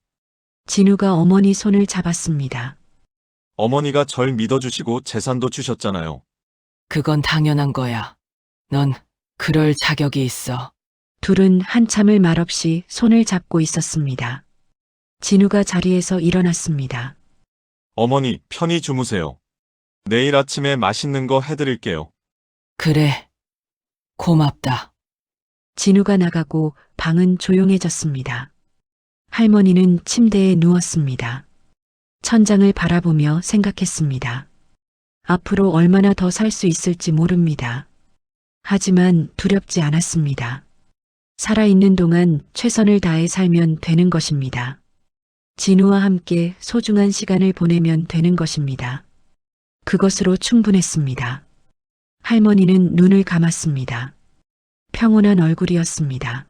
진우가 어머니 손을 잡았습니다. 어머니가 절 믿어주시고 재산도 주셨잖아요. 그건 당연한 거야. 넌 그럴 자격이 있어. 둘은 한참을 말없이 손을 잡고 있었습니다. 진우가 자리에서 일어났습니다. 어머니, 편히 주무세요. 내일 아침에 맛있는 거 해드릴게요. 그래. 고맙다. 진우가 나가고 방은 조용해졌습니다. 할머니는 침대에 누웠습니다. 천장을 바라보며 생각했습니다. 앞으로 얼마나 더 살 수 있을지 모릅니다. 하지만 두렵지 않았습니다. 살아있는 동안 최선을 다해 살면 되는 것입니다. 진우와 함께 소중한 시간을 보내면 되는 것입니다. 그것으로 충분했습니다. 할머니는 눈을 감았습니다. 평온한 얼굴이었습니다.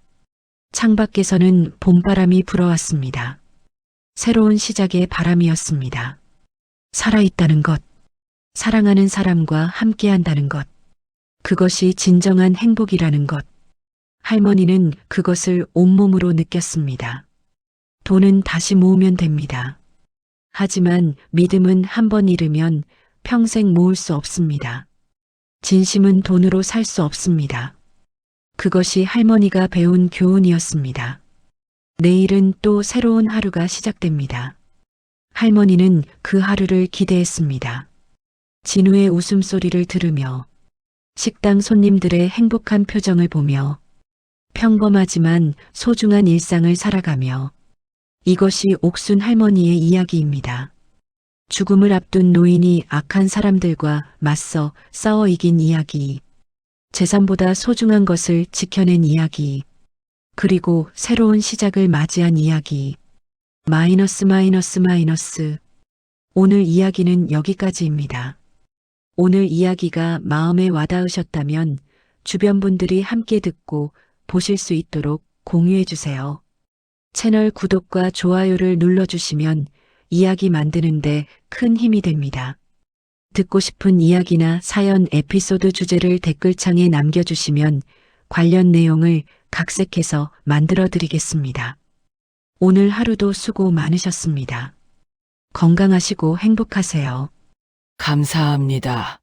창밖에서는 봄바람이 불어왔습니다. 새로운 시작의 바람이었습니다. 살아있다는 것, 사랑하는 사람과 함께한다는 것, 그것이 진정한 행복이라는 것. 할머니는 그것을 온몸으로 느꼈습니다. 돈은 다시 모으면 됩니다. 하지만 믿음은 한 번 잃으면 평생 모을 수 없습니다. 진심은 돈으로 살 수 없습니다. 그것이 할머니가 배운 교훈이었습니다. 내일은 또 새로운 하루가 시작됩니다. 할머니는 그 하루를 기대했습니다. 진우의 웃음소리를 들으며, 식당 손님들의 행복한 표정을 보며, 평범하지만 소중한 일상을 살아가며, 이것이 옥순 할머니의 이야기입니다. 죽음을 앞둔 노인이 악한 사람들과 맞서 싸워 이긴 이야기. 재산보다 소중한 것을 지켜낸 이야기. 그리고 새로운 시작을 맞이한 이야기. 마이너스. 오늘 이야기는 여기까지입니다. 오늘 이야기가 마음에 와닿으셨다면 주변 분들이 함께 듣고 보실 수 있도록 공유해 주세요. 채널 구독과 좋아요를 눌러주시면 이야기 만드는데 큰 힘이 됩니다. 듣고 싶은 이야기나 사연 에피소드 주제를 댓글창에 남겨주시면 관련 내용을 각색해서 만들어 드리겠습니다. 오늘 하루도 수고 많으셨습니다. 건강하시고 행복하세요. 감사합니다.